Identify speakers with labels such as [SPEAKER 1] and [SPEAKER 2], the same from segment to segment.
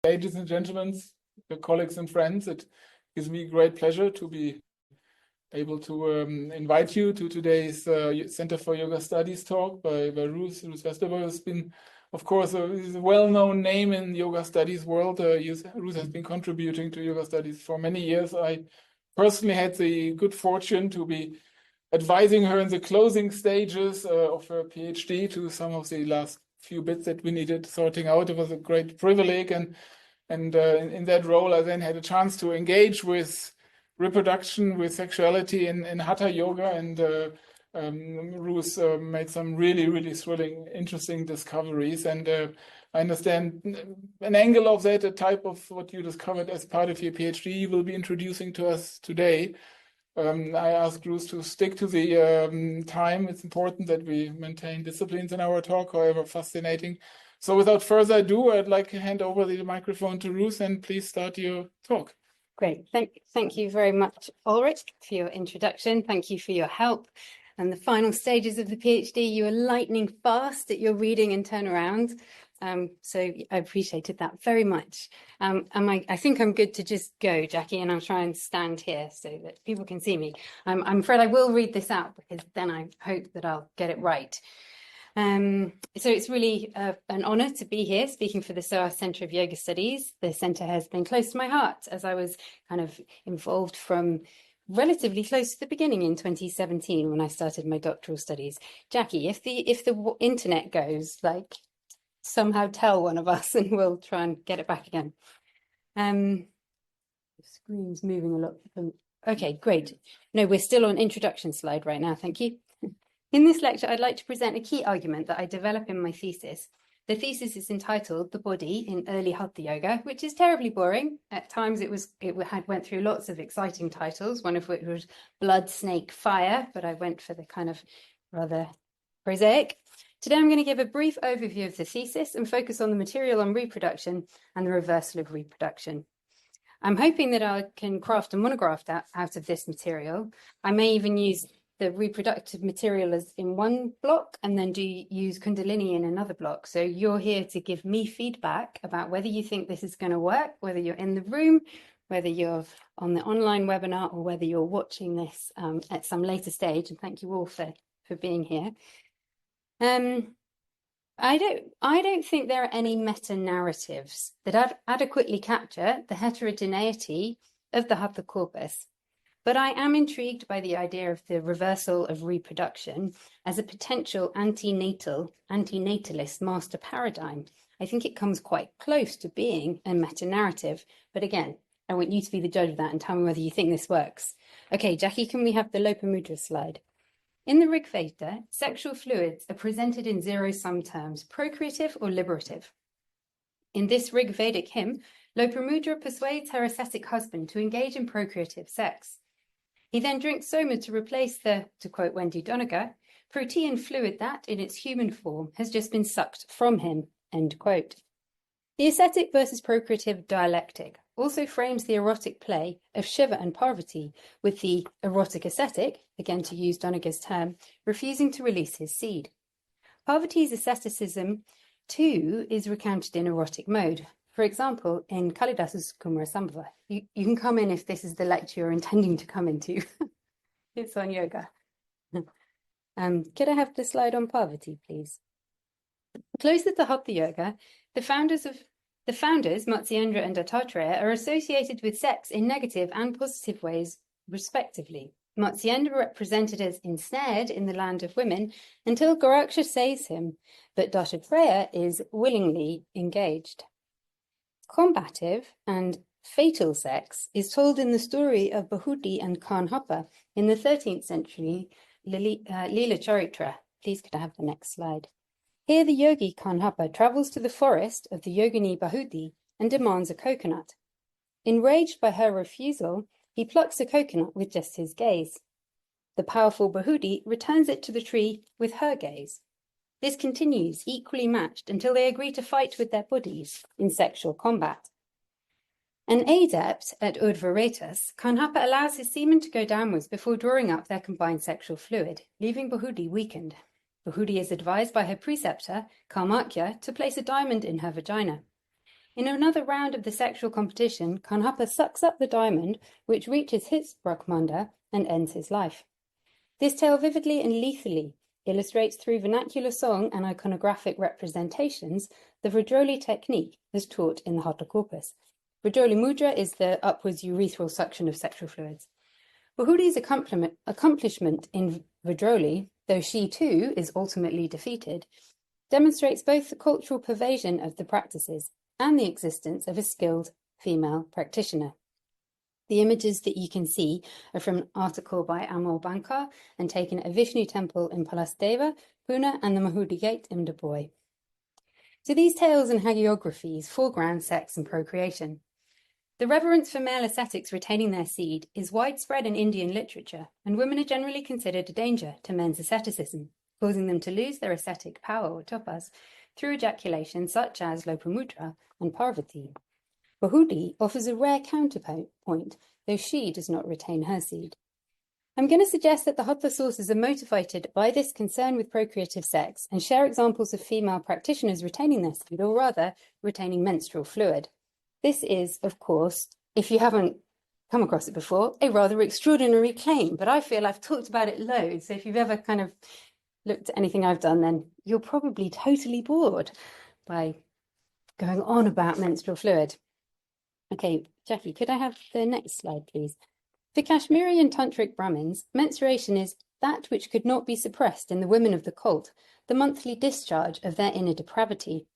[SPEAKER 1] Ladies and gentlemen, your colleagues and friends, it gives me great pleasure to be able to invite you to today's Center for Yoga Studies talk by Ruth Westerberg. Has been, of course, a well-known name in yoga studies world. Ruth has been contributing to yoga studies for many years. I personally had the good fortune to be advising her in the closing stages of her PhD to some of the last few bits that we needed sorting out. It was a great privilege, and in that role, I then had a chance to engage with reproduction, with sexuality in Hatha Yoga, and Ruth made some really thrilling, interesting discoveries. And I understand an angle of that, a type of what you discovered as part of your PhD, you will be introducing to us today. I asked Ruth to stick to the time. It's important that we maintain disciplines in our talk, however fascinating. So without further ado, I'd like to hand over the microphone to Ruth, and please start your talk.
[SPEAKER 2] Great. Thank you very much, Ulrich, for your introduction. Thank you for your help. And the final stages of the PhD, you were lightning fast at your reading and turnaround. So I appreciated that very much. I think I'm good to just go, Jackie, and I'll try and stand here so that people can see me. I'm afraid I will read this out because then I hope that I'll get it right. So it's really an honor to be here speaking for the SOAS Center of Yoga Studies. The center has been close to my heart as I was kind of involved from relatively close to the beginning in 2017 when I started my doctoral studies. Jackie, if the internet goes, like, somehow tell one of us and we'll try and get it back again. The screen's moving a lot. Okay, great. No, we're still on introduction slide right now. Thank you. In this lecture, I'd like to present a key argument that I develop in my thesis. The thesis is entitled "The Body in Early Hatha Yoga," which is terribly boring. At times, it went through lots of exciting titles, one of which was "Blood, Snake, Fire," but I went for the kind of rather prosaic. Today, I'm going to give a brief overview of the thesis and focus on the material on reproduction and the reversal of reproduction. I'm hoping that I can craft a monograph out of this material. I may even use the reproductive material as in one block and then use Kundalini in another block. So you're here to give me feedback about whether you think this is going to work, whether you're in the room, whether you're on the online webinar, or whether you're watching this at some later stage. And thank you all for being here. I don't think there are any meta-narratives that adequately capture the heterogeneity of the Hatha corpus, but I am intrigued by the idea of the reversal of reproduction as a potential antinatalist master paradigm. I think it comes quite close to being a meta-narrative, but again, I want you to be the judge of that and tell me whether you think this works. Okay, Jackie, can we have the Lopamudra slide? In the Rig Veda, sexual fluids are presented in zero-sum terms, procreative or liberative. In this Rig Vedic hymn, Lopamudra persuades her ascetic husband to engage in procreative sex. He then drinks soma to replace the, to quote Wendy Doniger, protean fluid that, in its human form, has just been sucked from him, end quote. The ascetic versus procreative dialectic also frames the erotic play of Shiva and Parvati, with the erotic ascetic, again to use Doniger's term, refusing to release his seed. Parvati's asceticism, too, is recounted in erotic mode. For example, in Kalidasa's Kumarasambhava. You can come in if this is the lecture you're intending to come into. It's on yoga. Could I have the slide on Parvati, please? Close to the Hatha Yoga, the founders, Matsyendra and Dattatreya, are associated with sex in negative and positive ways, respectively. Matsyendra represented as ensnared in the land of women until Goraksha saves him, but Dattatreya is willingly engaged. Combative and fatal sex is told in the story of Bahuti and Kanhapa in the 13th century Leela Charitra. Please could I have the next slide? Here the yogi Kanhapa travels to the forest of the yogini Bahuti and demands a coconut. Enraged by her refusal, he plucks a coconut with just his gaze. The powerful Bahuti returns it to the tree with her gaze. This continues, equally matched, until they agree to fight with their bodies in sexual combat. An adept at Udvaretas, Kanhapa allows his semen to go downwards before drawing up their combined sexual fluid, leaving Bahuti weakened. Bahuti is advised by her preceptor, Kalmakya, to place a diamond in her vagina. In another round of the sexual competition, Kanhapa sucks up the diamond, which reaches his Brahmanda and ends his life. This tale vividly and lethally illustrates through vernacular song and iconographic representations the Vrajoli technique as taught in the Hatha corpus. Vrajoli mudra is the upwards urethral suction of sexual fluids. Bahudi's accomplishment in Vrajoli, though she too is ultimately defeated, demonstrates both the cultural pervasion of the practices and the existence of a skilled female practitioner. The images that you can see are from an article by Amol Bankar and taken at a Vishnu temple in Palasdeva, Pune, and the Mahudi Gate in Dubai. So these tales and hagiographies foreground sex and procreation. The reverence for male ascetics retaining their seed is widespread in Indian literature, and women are generally considered a danger to men's asceticism, causing them to lose their ascetic power or tapas through ejaculation such as Lopamudra and Parvati. Bahudi offers a rare counterpoint, though she does not retain her seed. I'm going to suggest that the Hatha sources are motivated by this concern with procreative sex and share examples of female practitioners retaining their seed, or rather, retaining menstrual fluid. This is, of course, if you haven't come across it before, a rather extraordinary claim, but I feel I've talked about it loads, so if you've ever kind of looked at anything I've done, then you're probably totally bored by going on about menstrual fluid. Okay, Jackie, could I have the next slide, please? For Kashmiri and Tantric Brahmins, menstruation is that which could not be suppressed in the women of the cult, the monthly discharge of their inner depravity.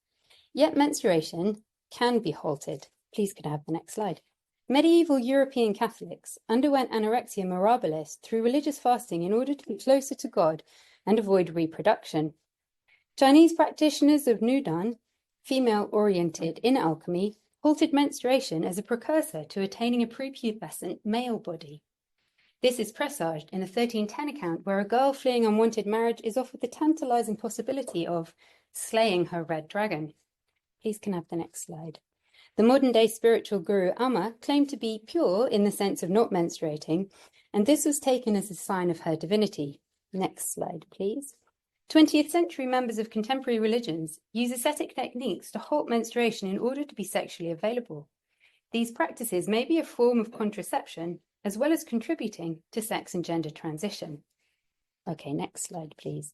[SPEAKER 2] Yet menstruation can be halted. Please could I have the next slide? Medieval European Catholics underwent anorexia mirabilis through religious fasting in order to be closer to God and avoid reproduction. Chinese practitioners of Nudan, female-oriented in alchemy, halted menstruation as a precursor to attaining a prepubescent male body. This is presaged in a 1310 account where a girl fleeing unwanted marriage is offered the tantalizing possibility of slaying her red dragon. Please can I have the next slide? The modern-day spiritual guru Amma claimed to be pure in the sense of not menstruating, and this was taken as a sign of her divinity. Next slide, please. 20th century members of contemporary religions use ascetic techniques to halt menstruation in order to be sexually available. These practices may be a form of contraception as well as contributing to sex and gender transition. Okay, next slide, please.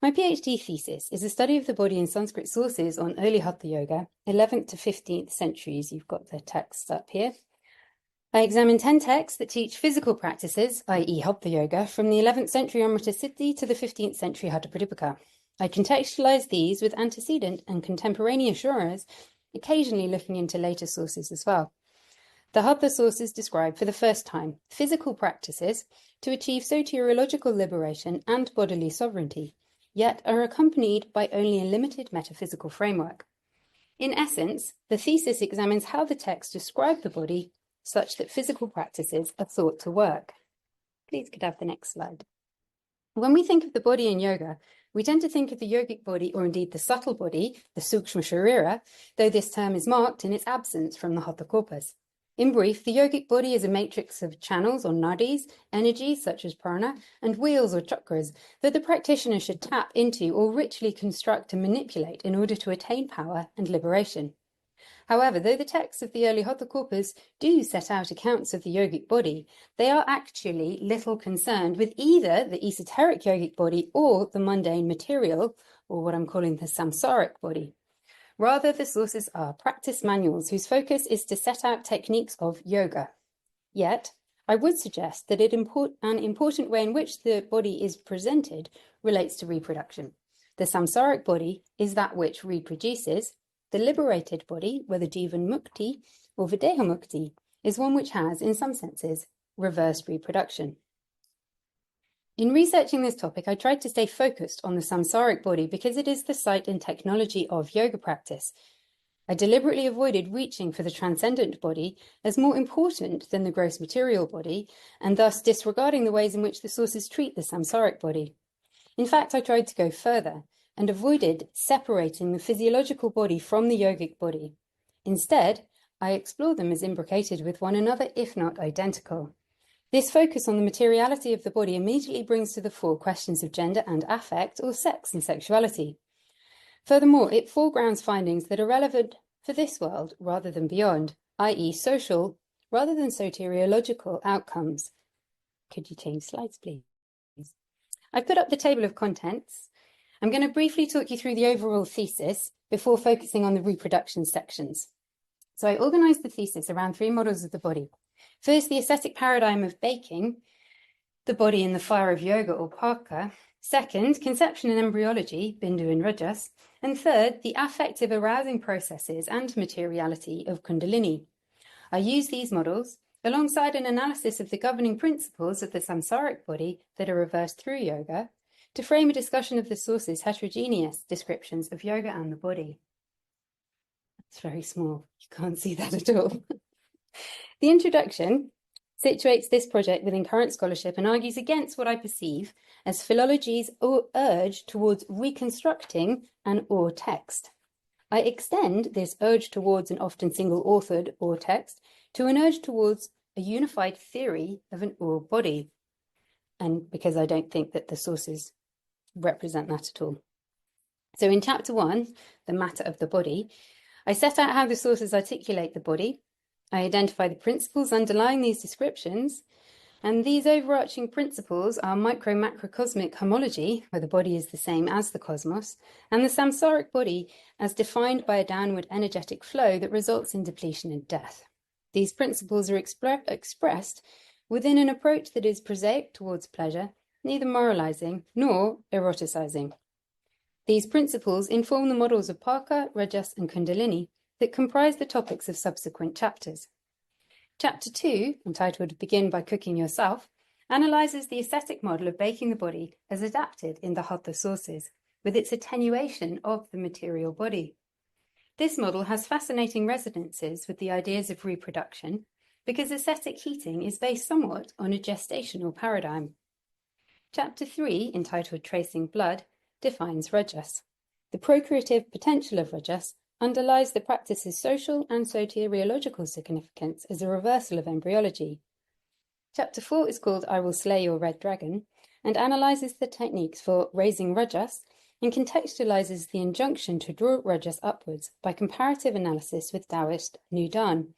[SPEAKER 2] My PhD thesis is a study of the body in Sanskrit sources on early Hatha Yoga, 11th to 15th centuries. You've got the text up here. I examined 10 texts that teach physical practices, i.e. Hatha Yoga, from the 11th century Amrita Siddhi to the 15th century Hatha Pradipika. I contextualized these with antecedent and contemporaneous genres, occasionally looking into later sources as well. The Hatha sources describe for the first time physical practices to achieve soteriological liberation and bodily sovereignty, yet are accompanied by only a limited metaphysical framework. In essence, the thesis examines how the texts describe the body such that physical practices are thought to work. Please could have the next slide. When we think of the body in yoga, we tend to think of the yogic body, or indeed the subtle body, the sukshma sharira, though this term is marked in its absence from the Hatha corpus. In brief, the yogic body is a matrix of channels or nadis, energies such as prana, and wheels or chakras that the practitioner should tap into or ritually construct and manipulate in order to attain power and liberation. However, though the texts of the early Hatha corpus do set out accounts of the yogic body, they are actually little concerned with either the esoteric yogic body or the mundane material, or what I'm calling the samsaric body. Rather, the sources are practice manuals whose focus is to set out techniques of yoga. Yet, I would suggest that an important way in which the body is presented relates to reproduction. The samsaric body is that which reproduces. The liberated body, whether Jivan Mukti or Videha Mukti, is one which has, in some senses, reversed reproduction. In researching this topic, I tried to stay focused on the samsaric body because it is the site and technology of yoga practice. I deliberately avoided reaching for the transcendent body as more important than the gross material body, and thus disregarding the ways in which the sources treat the samsaric body. In fact, I tried to go further and avoided separating the physiological body from the yogic body. Instead, I explore them as imbricated with one another, if not identical. This focus on the materiality of the body immediately brings to the fore questions of gender and affect, or sex and sexuality. Furthermore, it foregrounds findings that are relevant for this world rather than beyond, i.e. social rather than soteriological outcomes. Could you change slides, please? I've put up the table of contents. I'm going to briefly talk you through the overall thesis before focusing on the reproduction sections. So I organised the thesis around 3 models of the body. First, the aesthetic paradigm of baking the body in the fire of yoga or Parka. Second, conception and embryology, Bindu and Rajas. And third, the affective arousing processes and materiality of Kundalini. I use these models alongside an analysis of the governing principles of the samsaric body that are reversed through yoga to frame a discussion of the source's heterogeneous descriptions of yoga and the body. It's very small, you can't see that at all. The introduction situates this project within current scholarship and argues against what I perceive as philology's urge towards reconstructing an or text. I extend this urge towards an often single-authored or text to an urge towards a unified theory of an or body, and because I don't think that the sources represent that at all. So in chapter 1, the matter of the body, I set out how the sources articulate the body. I identify the principles underlying these descriptions, and these overarching principles are micro-macrocosmic homology, where the body is the same as the cosmos, and the samsaric body as defined by a downward energetic flow that results in depletion and death. These principles are expressed within an approach that is prosaic towards pleasure, neither moralizing nor eroticizing. These principles inform the models of Parka, Rajas, and Kundalini that comprise the topics of subsequent chapters. Chapter 2, entitled Begin by Cooking Yourself, analyzes the aesthetic model of baking the body as adapted in the Hatha sources, with its attenuation of the material body. This model has fascinating resonances with the ideas of reproduction because ascetic heating is based somewhat on a gestational paradigm. Chapter 3, entitled Tracing Blood, defines Rajas. The procreative potential of Rajas underlies the practice's social and soteriological significance as a reversal of embryology. Chapter 4 is called I Will Slay Your Red Dragon and analyses the techniques for raising Rajas and contextualizes the injunction to draw Rajas upwards by comparative analysis with Taoist Nudan,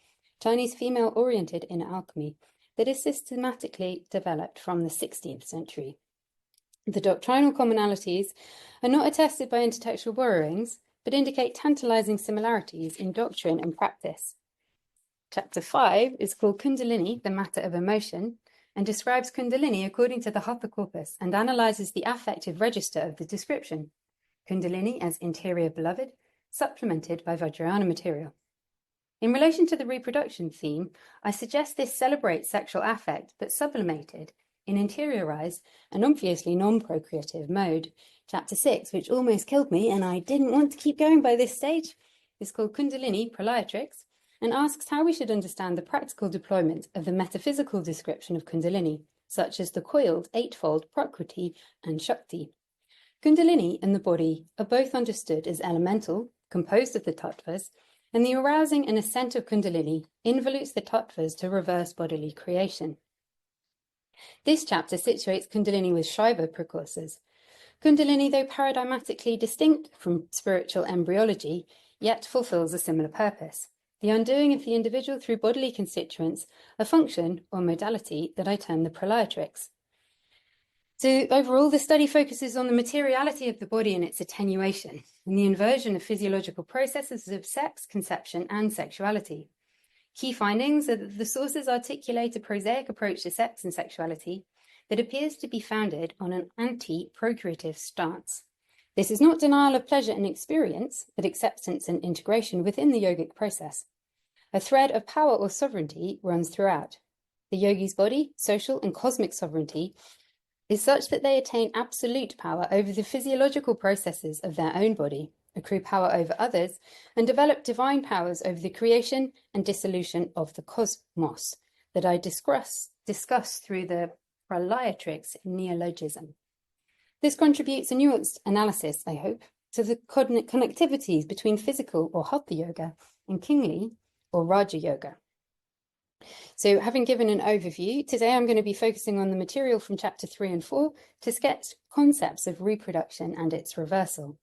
[SPEAKER 2] Chinese female-oriented inner alchemy, that is systematically developed from the 16th century. The doctrinal commonalities are not attested by intertextual borrowings, but indicate tantalizing similarities in doctrine and practice. Chapter 5 is called Kundalini, the Matter of Emotion, and describes Kundalini according to the Hatha corpus and analyzes the affective register of the description. Kundalini as interior beloved, supplemented by Vajrayana material. In relation to the reproduction theme, I suggest this celebrates sexual affect, but sublimated in interiorized and obviously non-procreative mode. Chapter 6, which almost killed me and I didn't want to keep going by this stage, is called Kundalini Pralayatrix and asks how we should understand the practical deployment of the metaphysical description of Kundalini, such as the coiled eightfold Prakriti and Shakti. Kundalini and the body are both understood as elemental, composed of the tattvas, and the arousing and ascent of Kundalini involutes the tattvas to reverse bodily creation. This chapter situates Kundalini with Shaiva precursors. Kundalini, though paradigmatically distinct from spiritual embryology, yet fulfills a similar purpose: the undoing of the individual through bodily constituents, a function or modality that I term the pralayatrix. So overall, the study focuses on the materiality of the body and its attenuation, and the inversion of physiological processes of sex, conception, and sexuality. Key findings are that the sources articulate a prosaic approach to sex and sexuality that appears to be founded on an anti-procreative stance. This is not denial of pleasure and experience, but acceptance and integration within the yogic process. A thread of power or sovereignty runs throughout. The yogi's body, social, and cosmic sovereignty is such that they attain absolute power over the physiological processes of their own body, accrue power over others, and develop divine powers over the creation and dissolution of the cosmos that I discuss through the Pralayatrix neologism. This contributes a nuanced analysis, I hope, to the connectivities between physical or Hatha yoga and kingly or Raja yoga. So having given an overview, today I'm going to be focusing on the material from chapter 3 and 4 to sketch concepts of reproduction and its reversal.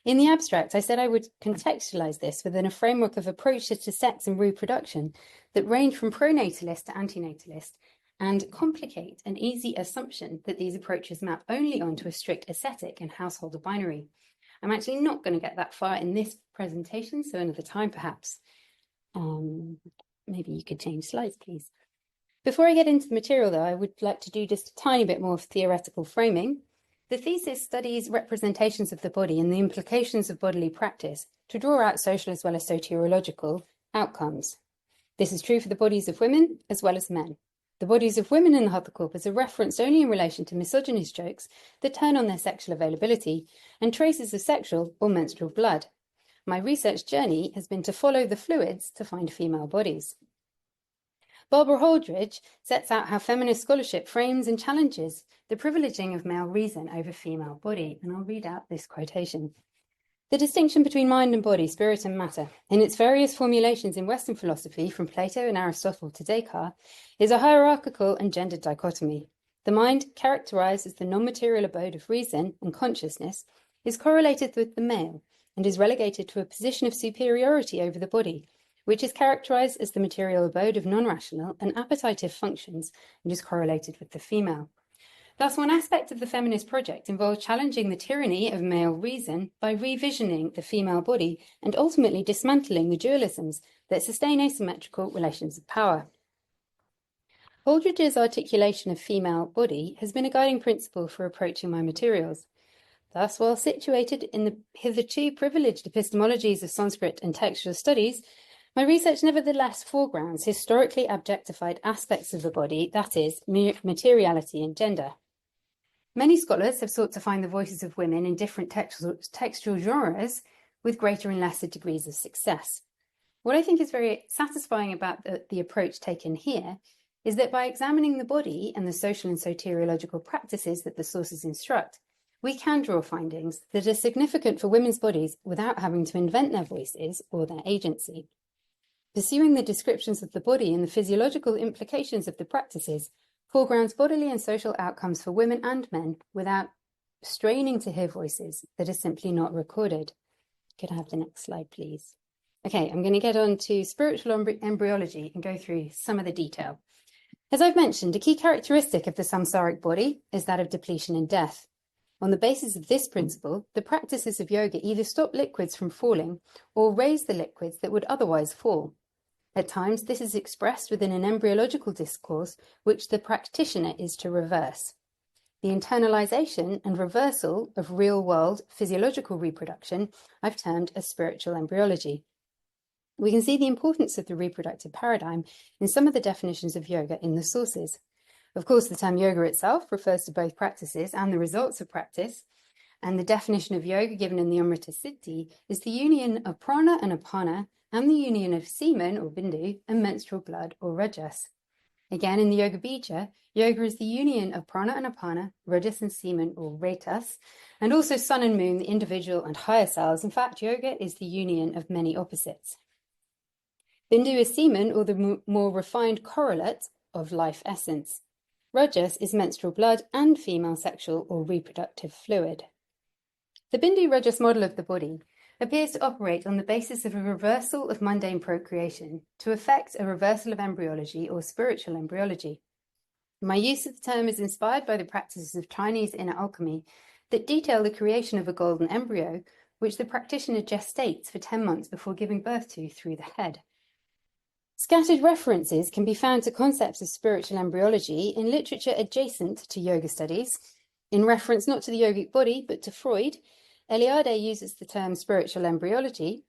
[SPEAKER 2] In the abstract, I said I would contextualize this within a framework of approaches to sex and reproduction that range from pronatalist to antinatalist, and complicate an easy assumption that these approaches map only onto a strict aesthetic and householder binary. I'm actually not going to get that far in this presentation, so another time perhaps. Maybe you could change slides, please. Before I get into the material, though, I would like to do just a tiny bit more of theoretical framing. The thesis studies representations of the body and the implications of bodily practice to draw out social as well as soteriological outcomes. This is true for the bodies of women as well as men. The bodies of women in the Hatha corpus are referenced only in relation to misogynist jokes that turn on their sexual availability and traces of sexual or menstrual blood. My research journey has been to follow the fluids to find female bodies. Barbara Holdridge sets out how feminist scholarship frames and challenges the privileging of male reason over female body, and I'll read out this quotation. The distinction between mind and body, spirit and matter, in its various formulations in Western philosophy, from Plato and Aristotle to Descartes, is a hierarchical and gendered dichotomy. The mind, characterized as the non-material abode of reason and consciousness, is correlated with the male and is relegated to a position of superiority over the body, which is characterized as the material abode of non-rational and appetitive functions and is correlated with the female. Thus, one aspect of the feminist project involves challenging the tyranny of male reason by revisioning the female body and ultimately dismantling the dualisms that sustain asymmetrical relations of power. Holdridge's articulation of female body has been a guiding principle for approaching my materials. Thus, while situated in the hitherto privileged epistemologies of Sanskrit and textual studies, my research nevertheless foregrounds historically objectified aspects of the body, that is, materiality and gender. Many scholars have sought to find the voices of women in different textual genres with greater and lesser degrees of success. What I think is very satisfying about the approach taken here is that by examining the body and the social and soteriological practices that the sources instruct, we can draw findings that are significant for women's bodies without having to invent their voices or their agency. Pursuing the descriptions of the body and the physiological implications of the practices foregrounds bodily and social outcomes for women and men without straining to hear voices that are simply not recorded. Could I have the next slide, please? Okay, I'm going to get on to spiritual embryology and go through some of the detail. As I've mentioned, a key characteristic of the samsaric body is that of depletion and death. On the basis of this principle, the practices of yoga either stop liquids from falling or raise the liquids that would otherwise fall. At times, this is expressed within an embryological discourse which the practitioner is to reverse. The internalization and reversal of real-world physiological reproduction I've termed as spiritual embryology. We can see the importance of the reproductive paradigm in some of the definitions of yoga in the sources. Of course, the term yoga itself refers to both practices and the results of practice, and the definition of yoga given in the Amrita Siddhi is the union of prana and apana and the union of semen or bindu and menstrual blood or rajas. Again, in the Yoga Bija, yoga is the union of prana and apana, rajas and semen or retas, and also sun and moon, the individual and higher cells. In fact, yoga is the union of many opposites. Bindu is semen or the more refined correlate of life essence. Rajas is menstrual blood and female sexual or reproductive fluid. The Bindu Rajas model of the body appears to operate on the basis of a reversal of mundane procreation to effect a reversal of embryology or spiritual embryology. My use of the term is inspired by the practices of Chinese inner alchemy that detail the creation of a golden embryo, which the practitioner gestates for 10 months before giving birth to through the head. Scattered references can be found to concepts of spiritual embryology in literature adjacent to yoga studies. In reference not to the yogic body, but to Freud, Eliade uses the term spiritual embryology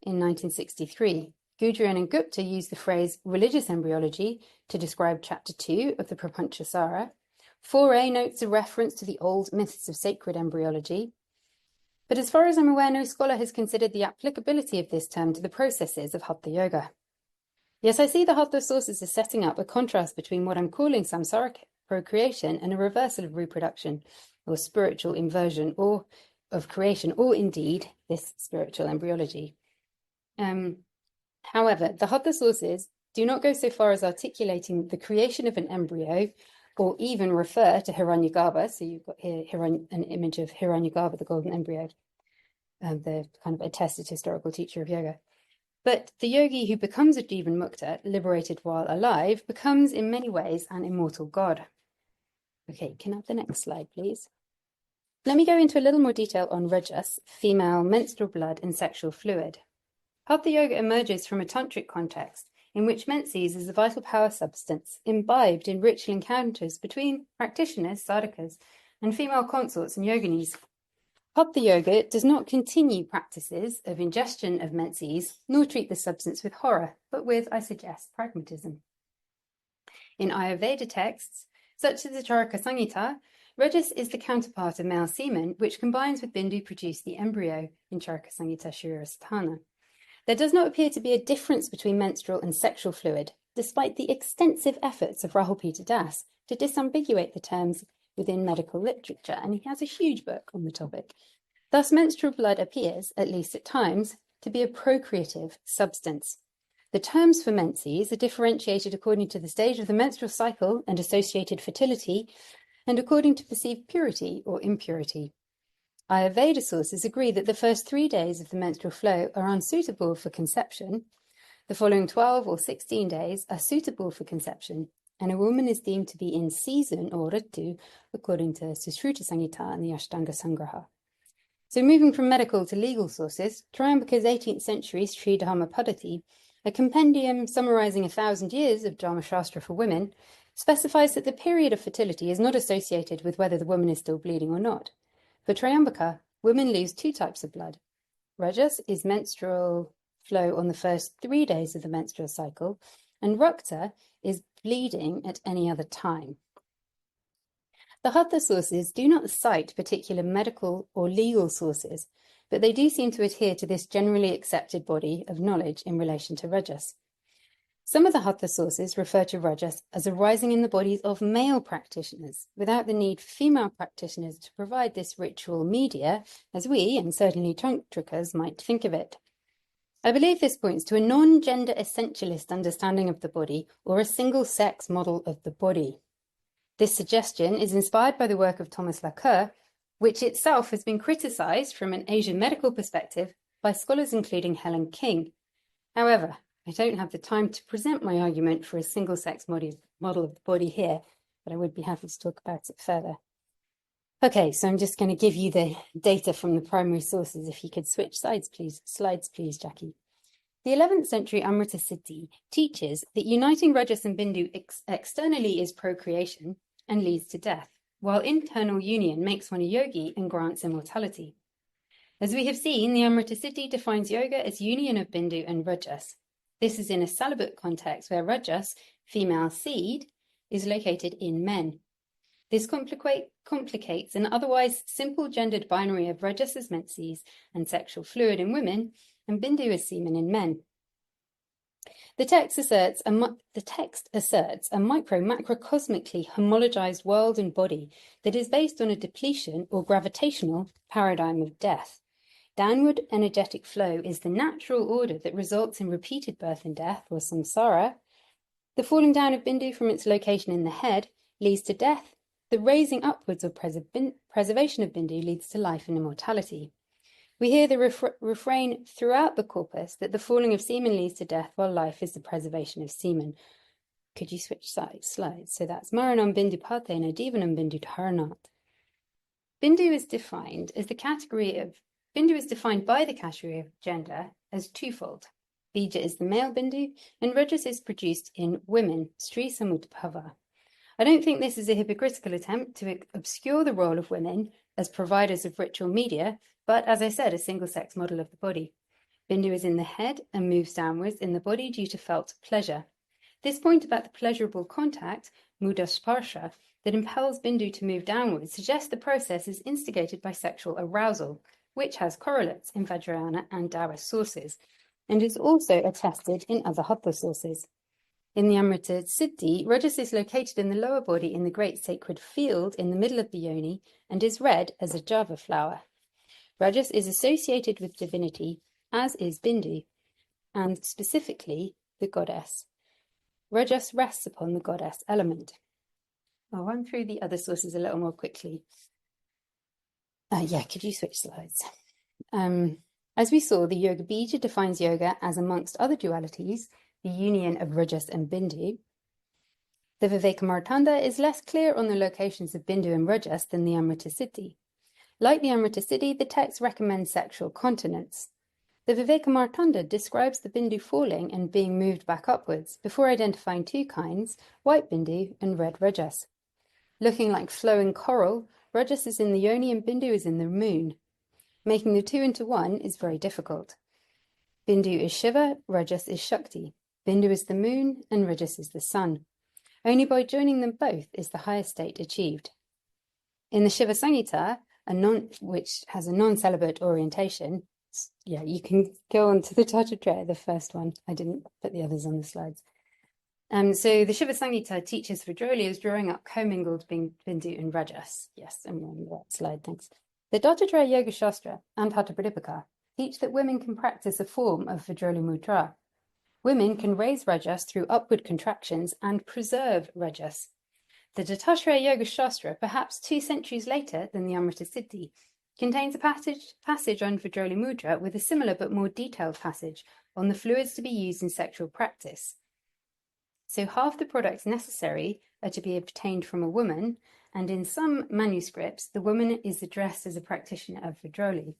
[SPEAKER 2] in 1963. Gudrian and Gupta use the phrase religious embryology to describe chapter 2 of the Prapanchasara. Faure notes a reference to the old myths of sacred embryology. But as far as I'm aware, no scholar has considered the applicability of this term to the processes of Hatha Yoga. Yes, I see the Hatha sources as setting up a contrast between what I'm calling samsaric procreation and a reversal of reproduction, or spiritual inversion, or of creation, or indeed this spiritual embryology. However, the Hatha sources do not go so far as articulating the creation of an embryo, or even refer to Hiranyagarbha. So you've got here an image of Hiranyagarbha, the golden embryo. the kind of attested historical teacher of yoga. But the yogi who becomes a Jivan Mukta, liberated while alive, becomes in many ways an immortal god. Okay, can I have the next slide, please? Let me go into a little more detail on Rajas, female menstrual blood and sexual fluid. Hatha Yoga emerges from a tantric context in which menses is a vital power substance imbibed in ritual encounters between practitioners, sadhakas, and female consorts and yoginis. Hatha Yoga does not continue practices of ingestion of menses, nor treat the substance with horror, but with, I suggest, pragmatism. In Ayurveda texts, such as the Charaka Samhita, Rajas is the counterpart of male semen, which combines with Bindu to produce the embryo in Charaka Samhita Shrirasthana. There does not appear to be a difference between menstrual and sexual fluid, despite the extensive efforts of Rahul Peter Das to disambiguate the terms within medical literature, and he has a huge book on the topic. Thus, menstrual blood appears, at least at times, to be a procreative substance. The terms for menses are differentiated according to the stage of the menstrual cycle and associated fertility, and according to perceived purity or impurity. Ayurveda sources agree that the first 3 days of the menstrual flow are unsuitable for conception. The following 12 or 16 days are suitable for conception, and a woman is deemed to be in season or ritu, according to Sushruta Samhita and the Ashtanga Sangraha. So moving from medical to legal sources, Triambaka's 18th century Sri Dharma Padati, a compendium summarizing 1,000 years of Dharma Shastra for women, specifies that the period of fertility is not associated with whether the woman is still bleeding or not. For Triambaka, women lose 2 types of blood. Rajas is menstrual flow on the first 3 days of the menstrual cycle, and Rakta is bleeding at any other time. The Hatha sources do not cite particular medical or legal sources, but they do seem to adhere to this generally accepted body of knowledge in relation to Rajas. Some of the Hatha sources refer to Rajas as arising in the bodies of male practitioners, without the need for female practitioners to provide this ritual media, as we, and certainly Tantrikas, might think of it. I believe this points to a non-gender essentialist understanding of the body, or a single-sex model of the body. This suggestion is inspired by the work of Thomas Laqueur, which itself has been criticised from an Asian medical perspective by scholars including Helen King. However, I don't have the time to present my argument for a single-sex model of the body here, but I would be happy to talk about it further. Okay, so I'm just going to give you the data from the primary sources. If you could switch slides, please, Jackie. The 11th century Amrita Siddhi teaches that uniting Rajas and Bindu externally is procreation and leads to death, while internal union makes one a yogi and grants immortality. As we have seen, the Amrita Siddhi defines yoga as union of Bindu and Rajas. This is in a celibate context where Rajas, female seed, is located in men. This complicates an otherwise simple gendered binary of Rajas as menses and sexual fluid in women, and Bindu as semen in men. The text asserts a micro-macrocosmically homologized world and body that is based on a depletion or gravitational paradigm of death. Downward energetic flow is the natural order that results in repeated birth and death, or samsara. The falling down of Bindu from its location in the head leads to death. The raising upwards or preservation of Bindu leads to life and immortality. We hear the refrain throughout the corpus that the falling of semen leads to death, while life is the preservation of semen. Could you switch slides? So that's Maranam Bindu Patena Divanam Bindu Dharanat. Bindu is defined by the category of gender as twofold. Bija is the male Bindu, and Rajas is produced in women, Sri Samudbhava. I don't think this is a hypocritical attempt to obscure the role of women as providers of ritual media, but as I said, a single-sex model of the body. Bindu is in the head and moves downwards in the body due to felt pleasure. This point about the pleasurable contact, mudha sparsha, that impels Bindu to move downwards suggests the process is instigated by sexual arousal, which has correlates in Vajrayana and Taoist sources, and is also attested in other Hatha sources. In the Amrita Siddhi, Rajas is located in the lower body in the great sacred field in the middle of the yoni and is red as a java flower. Rajas is associated with divinity, as is Bindu, and specifically the goddess. Rajas rests upon the goddess element. I'll run through the other sources a little more quickly. Could you switch slides? As we saw, the Yoga Bija defines yoga as, amongst other dualities, the union of Rajas and Bindu. The Vivekamardana is less clear on the locations of Bindu and Rajas than the Amrita Siddhi. Like the Amrita Siddhi, the text recommends sexual continence. The Vivekamardana describes the Bindu falling and being moved back upwards, before identifying two kinds, white Bindu and red Rajas. Looking like flowing coral, Rajas is in the yoni and Bindu is in the moon. Making the two into one is very difficult. Bindu is Shiva, Rajas is Shakti. Bindu is the moon and Rajas is the sun. Only by joining them both is the highest state achieved. In the Shiva Samhita, which has a non-celibate orientation, yeah, you can go on to the Dattatreya, the first one. I didn't put the others on the slides. So the Shiva Samhita teaches Vajrayana as drawing up commingled Bindu and Rajas. Yes, I'm on the right slide, thanks. The Dattatreya Yoga Shastra and Hatha Pradipika teach that women can practice a form of Vajrayana Mudra. Women can raise Rajas through upward contractions and preserve Rajas. The Dattatreya Yoga Shastra, perhaps 2 centuries later than the Amrita Siddhi, contains a passage on Vajrayana Mudra with a similar but more detailed passage on the fluids to be used in sexual practice. So half the products necessary are to be obtained from a woman, and in some manuscripts, the woman is addressed as a practitioner of Vajrayana.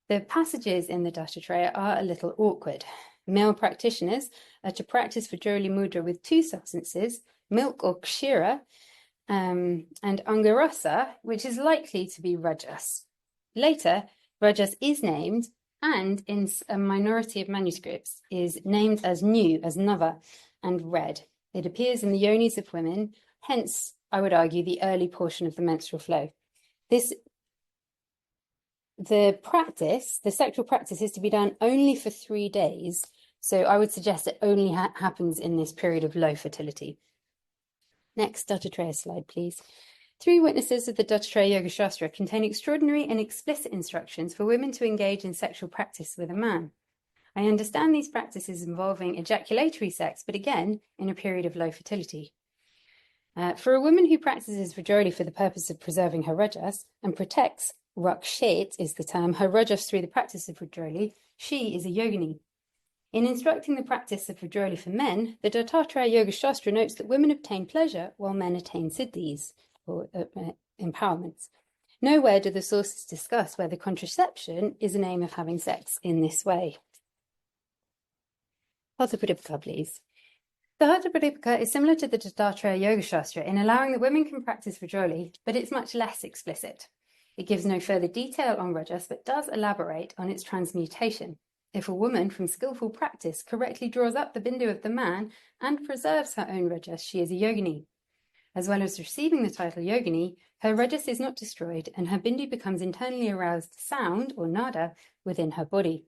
[SPEAKER 2] The passages in the Dattatreya are a little awkward. Male practitioners are to practice Vajrayana Mudra with 2 substances, milk or kshira, and angarasa, which is likely to be Rajas. Later, Rajas is named, and in a minority of manuscripts is named as new, as Nava, and red. It appears in the yonis of women, hence, I would argue, the early portion of the menstrual flow. The sexual practice is to be done only for 3 days, so I would suggest it only happens in this period of low fertility. Next Dattatreya slide, please. 3 witnesses of the Dattatreya Yoga Shastra contain extraordinary and explicit instructions for women to engage in sexual practice with a man. I understand these practices involving ejaculatory sex, but again, in a period of low fertility. For a woman who practices Vajrayana for the purpose of preserving her Rajas and protects, Rakshet is the term, her Rajas through the practice of Vajrayana, she is a yogini. In instructing the practice of Vajrayana for men, the Dattatreya Yoga Shastra notes that women obtain pleasure while men attain siddhis, or empowerments. Nowhere do the sources discuss whether contraception is an aim of having sex in this way. Hatha Pradipika, please. The Hatha Pradipika is similar to the Dattatreya Yoga Shastra in allowing that women can practice Vajrayana, but it's much less explicit. It gives no further detail on Rajas, but does elaborate on its transmutation. If a woman from skillful practice correctly draws up the Bindu of the man and preserves her own Rajas, she is a yogini. As well as receiving the title yogini, her Rajas is not destroyed and her Bindu becomes internally aroused sound, or nada, within her body.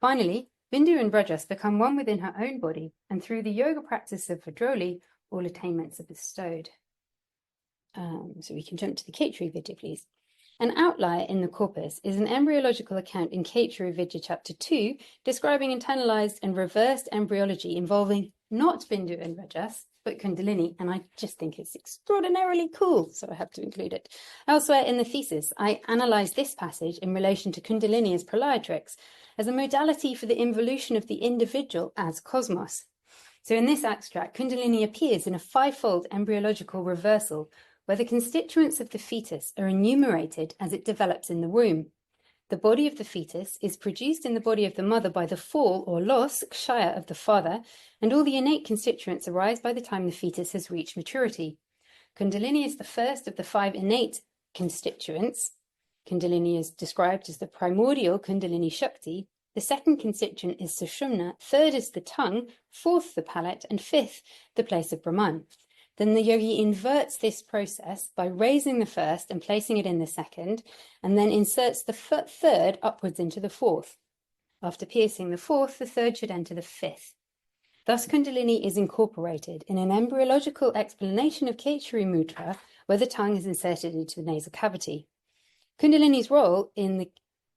[SPEAKER 2] Finally, Bindu and Rajas become one within her own body, and through the yoga practice of Vajrayana, all attainments are bestowed. So we can jump to the Khetri Vidya, please. An outlier in the corpus is an embryological account in Khetri Vidya chapter 2, describing internalized and reversed embryology involving not Bindu and Rajas, but Kundalini, and I just think it's extraordinarily cool, so I have to include it. Elsewhere in the thesis, I analysed this passage in relation to Kundalini as prolatrix, as a modality for the involution of the individual as cosmos. So in this extract, Kundalini appears in a 5-fold embryological reversal, where the constituents of the fetus are enumerated as it develops in the womb. The body of the fetus is produced in the body of the mother by the fall or loss, kshaya, of the father, and all the innate constituents arise by the time the fetus has reached maturity. Kundalini is the first of the 5 innate constituents. Kundalini is described as the primordial Kundalini Shakti. The second constituent is Sushumna, third is the tongue, fourth the palate, and fifth the place of Brahman. Then the yogi inverts this process by raising the first and placing it in the second, and then inserts the third upwards into the fourth. After piercing the fourth, the third should enter the fifth. Thus Kundalini is incorporated in an embryological explanation of Khetri Mudra, where the tongue is inserted into the nasal cavity. Kundalini's role in the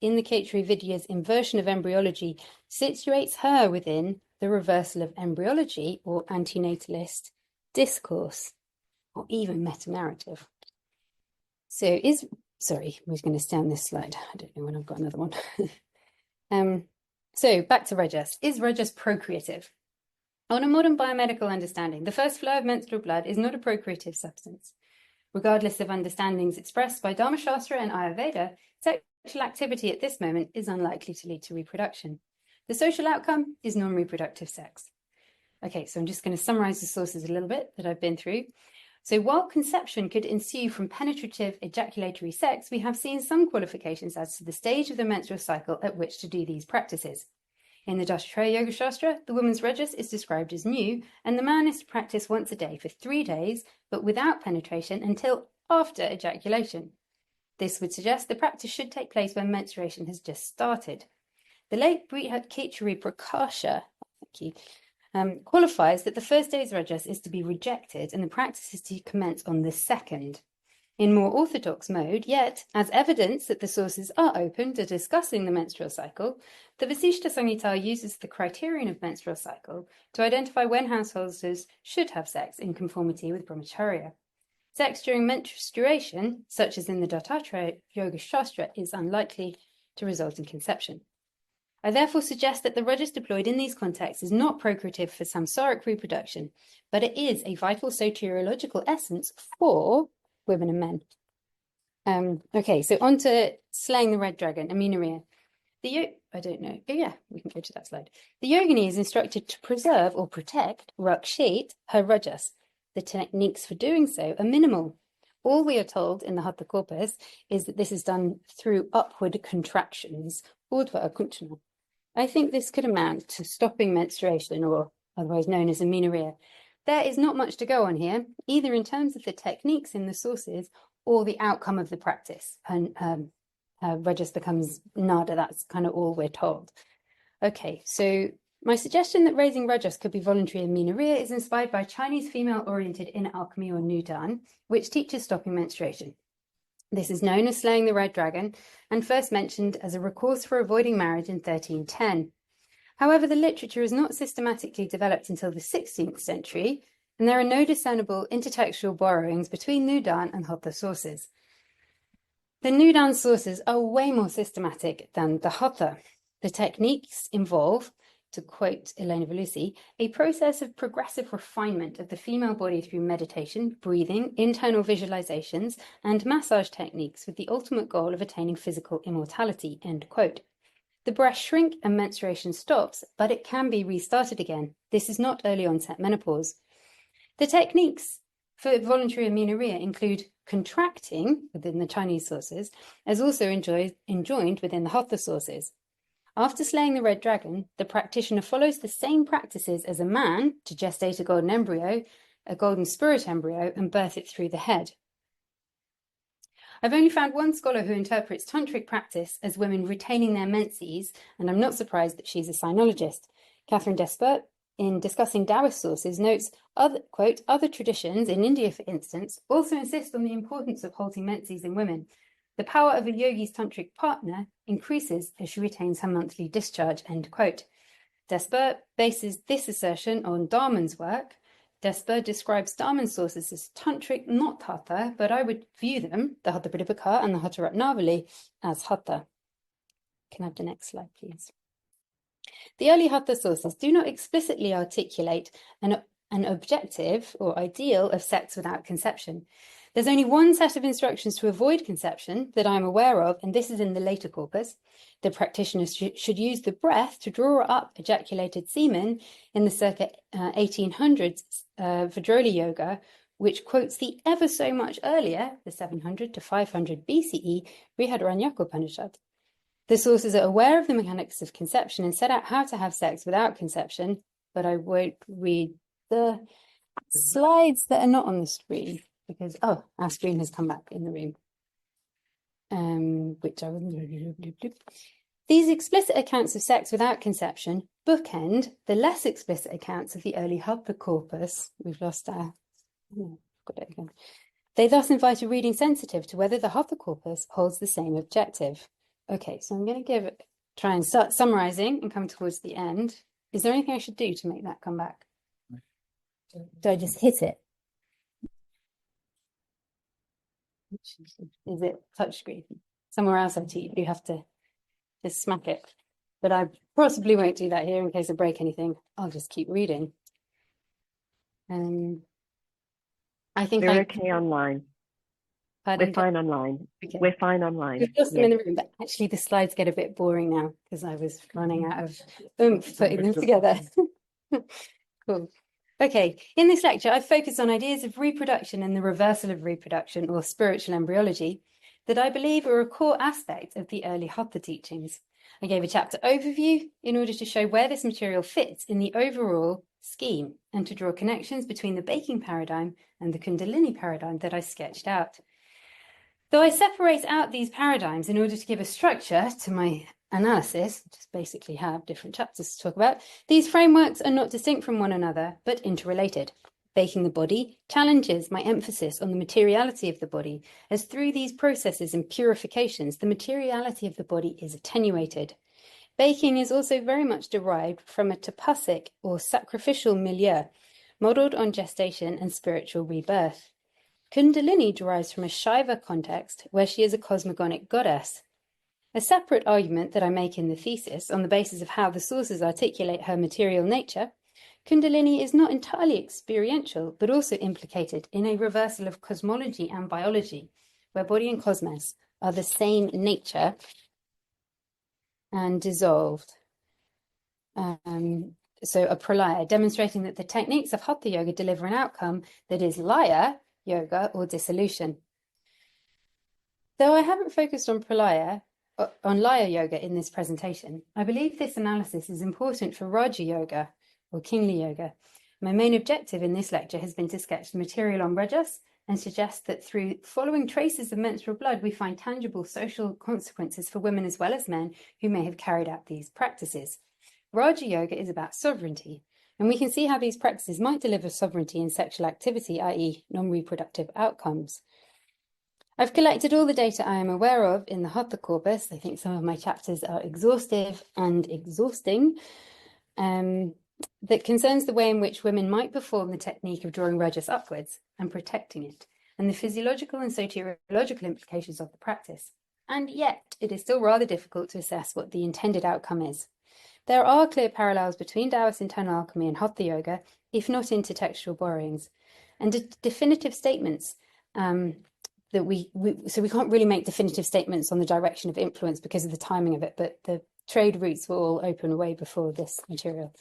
[SPEAKER 2] Khetri Vidya's inversion of embryology situates her within the reversal of embryology, or antenatalist discourse, or even meta-narrative. So sorry, we're going to stay on this slide. I don't know when I've got another one. So back to Reges. Is Reges procreative? On a modern biomedical understanding, the first flow of menstrual blood is not a procreative substance. Regardless of understandings expressed by Dharmashastra and Ayurveda, sexual activity at this moment is unlikely to lead to reproduction. The social outcome is non-reproductive sex. Okay, so I'm just going to summarize the sources a little bit that I've been through. So while conception could ensue from penetrative ejaculatory sex, we have seen some qualifications as to the stage of the menstrual cycle at which to do these practices. In the Dattatreya Yoga Shastra, the woman's Reges is described as new, and the man is to practice once a day for 3 days, but without penetration until after ejaculation. This would suggest the practice should take place when menstruation has just started. The late Brihat Khichari Prakasha qualifies that the first day's Reges is to be rejected and the practice is to commence on the second. In more orthodox mode, yet, as evidence that the sources are open to discussing the menstrual cycle, the Vasishta Samhita uses the criterion of menstrual cycle to identify when householders should have sex in conformity with brahmacharya. Sex during menstruation, such as in the Dattatreya Yoga Shastra, is unlikely to result in conception. I therefore suggest that the Reges deployed in these contexts is not procreative for samsaric reproduction, but it is a vital soteriological essence for women and men. Okay, so on to slaying the red dragon, amenorrhea. I don't know. Oh yeah, we can go to that slide. The yogini is instructed to preserve or protect Rakshit, her Reges. The techniques for doing so are minimal. All we are told in the Hatha Corpus is that this is done through upward contractions, urdhva akunchana. I think this could amount to stopping menstruation, or otherwise known as amenorrhea. There is not much to go on here, either in terms of the techniques in the sources or the outcome of the practice. And Reges becomes nada, that's kind of all we're told. Okay, so my suggestion that raising Reges could be voluntary amenorrhea is inspired by Chinese female-oriented inner alchemy, or Nudan, which teaches stopping menstruation. This is known as slaying the red dragon and first mentioned as a recourse for avoiding marriage in 1310. However, the literature is not systematically developed until the 16th century, and there are no discernible intertextual borrowings between Nudan and Hatha sources. The Nudan sources are way more systematic than the Hatha. The techniques involve, to quote Elena Velusi, a process of progressive refinement of the female body through meditation, breathing, internal visualizations, and massage techniques with the ultimate goal of attaining physical immortality, end quote. The breasts shrink and menstruation stops, but it can be restarted again. This is not early onset menopause. The techniques for voluntary amenorrhea include contracting within the Chinese sources, as also enjoined within the Hatha sources. After slaying the red dragon, the practitioner follows the same practices as a man to gestate a golden embryo, a golden spirit embryo, and birth it through the head. I've only found one scholar who interprets tantric practice as women retaining their menses, and I'm not surprised that she's a sinologist. Catherine Despert, in discussing Taoist sources, notes, quote, other traditions, in India for instance, also insist on the importance of halting menses in women. The power of a yogi's tantric partner increases as she retains her monthly discharge, end quote. Despert bases this assertion on Dharman's work. Despert describes Dharman's sources as tantric, not hatha, but I would view them, the Hatha Pradipika and the Hatha Ratnavali, as hatha. Can I have the next slide, please? The early hatha sources do not explicitly articulate an objective or ideal of sex without conception. There's only one set of instructions to avoid conception that I'm aware of, and this is in the later corpus. The practitioner should use the breath to draw up ejaculated semen in the circa 1800s Vajrayana Yoga, which quotes the ever so much earlier, the 700 to 500 BCE, Brihadaranyaka. The sources are aware of the mechanics of conception and set out how to have sex without conception, but I won't read the slides that are not on the screen because, oh, our screen has come back in the room, which I wasn't. These explicit accounts of sex without conception bookend the less explicit accounts of the early Hatha corpus. We've lost our, got it again. They thus invite a reading sensitive to whether the Hatha corpus holds the same objective. Okay, so I'm going to try and start summarizing and come towards the end. Is there anything I should do to make that come back? Do I just hit it? Is it touchscreen? Somewhere else you have to just smack it. But I possibly won't do that here in case I break anything. I'll just keep reading. I think
[SPEAKER 3] We're okay online.
[SPEAKER 2] Pardon?
[SPEAKER 3] We're fine online.
[SPEAKER 2] Okay.
[SPEAKER 3] We're fine online.
[SPEAKER 2] We've lost them in the room, but actually the slides get a bit boring now because I was running out of oomph putting them together. Cool. Okay, in this lecture, I've focused on ideas of reproduction and the reversal of reproduction, or spiritual embryology, that I believe are a core aspect of the early Hatha teachings. I gave a chapter overview in order to show where this material fits in the overall scheme and to draw connections between the baking paradigm and the Kundalini paradigm that I sketched out. Though I separate out these paradigms in order to give a structure to my analysis, just basically have different chapters to talk about, these frameworks are not distinct from one another, but interrelated. Baking the body challenges my emphasis on the materiality of the body, as through these processes and purifications, the materiality of the body is attenuated. Baking is also very much derived from a tapasic or sacrificial milieu, modelled on gestation and spiritual rebirth. Kundalini derives from a Shaiva context where she is a cosmogonic goddess. A separate argument that I make in the thesis, on the basis of how the sources articulate her material nature, Kundalini is not entirely experiential, but also implicated in a reversal of cosmology and biology, where body and cosmos are the same nature and dissolved. So a pralaya, demonstrating that the techniques of Hatha Yoga deliver an outcome that is laya yoga or dissolution. Though I haven't focused on pralaya, on laya yoga in this presentation, I believe this analysis is important for Raja Yoga or kingly yoga. My main objective in this lecture has been to sketch the material on Rajas and suggest that through following traces of menstrual blood, we find tangible social consequences for women as well as men who may have carried out these practices. Raja Yoga is about sovereignty, and we can see how these practices might deliver sovereignty in sexual activity, i.e. non-reproductive outcomes. I've collected all the data I am aware of in the Hatha corpus. I think some of my chapters are exhaustive and exhausting, that concerns the way in which women might perform the technique of drawing Rajas upwards and protecting it, and the physiological and soteriological implications of the practice. And yet, it is still rather difficult to assess what the intended outcome is. There are clear parallels between Taoist internal alchemy and Hatha Yoga, if not intertextual borrowings, and definitive statements that we can't really make definitive statements on the direction of influence because of the timing of it, but the trade routes were all open way before this material.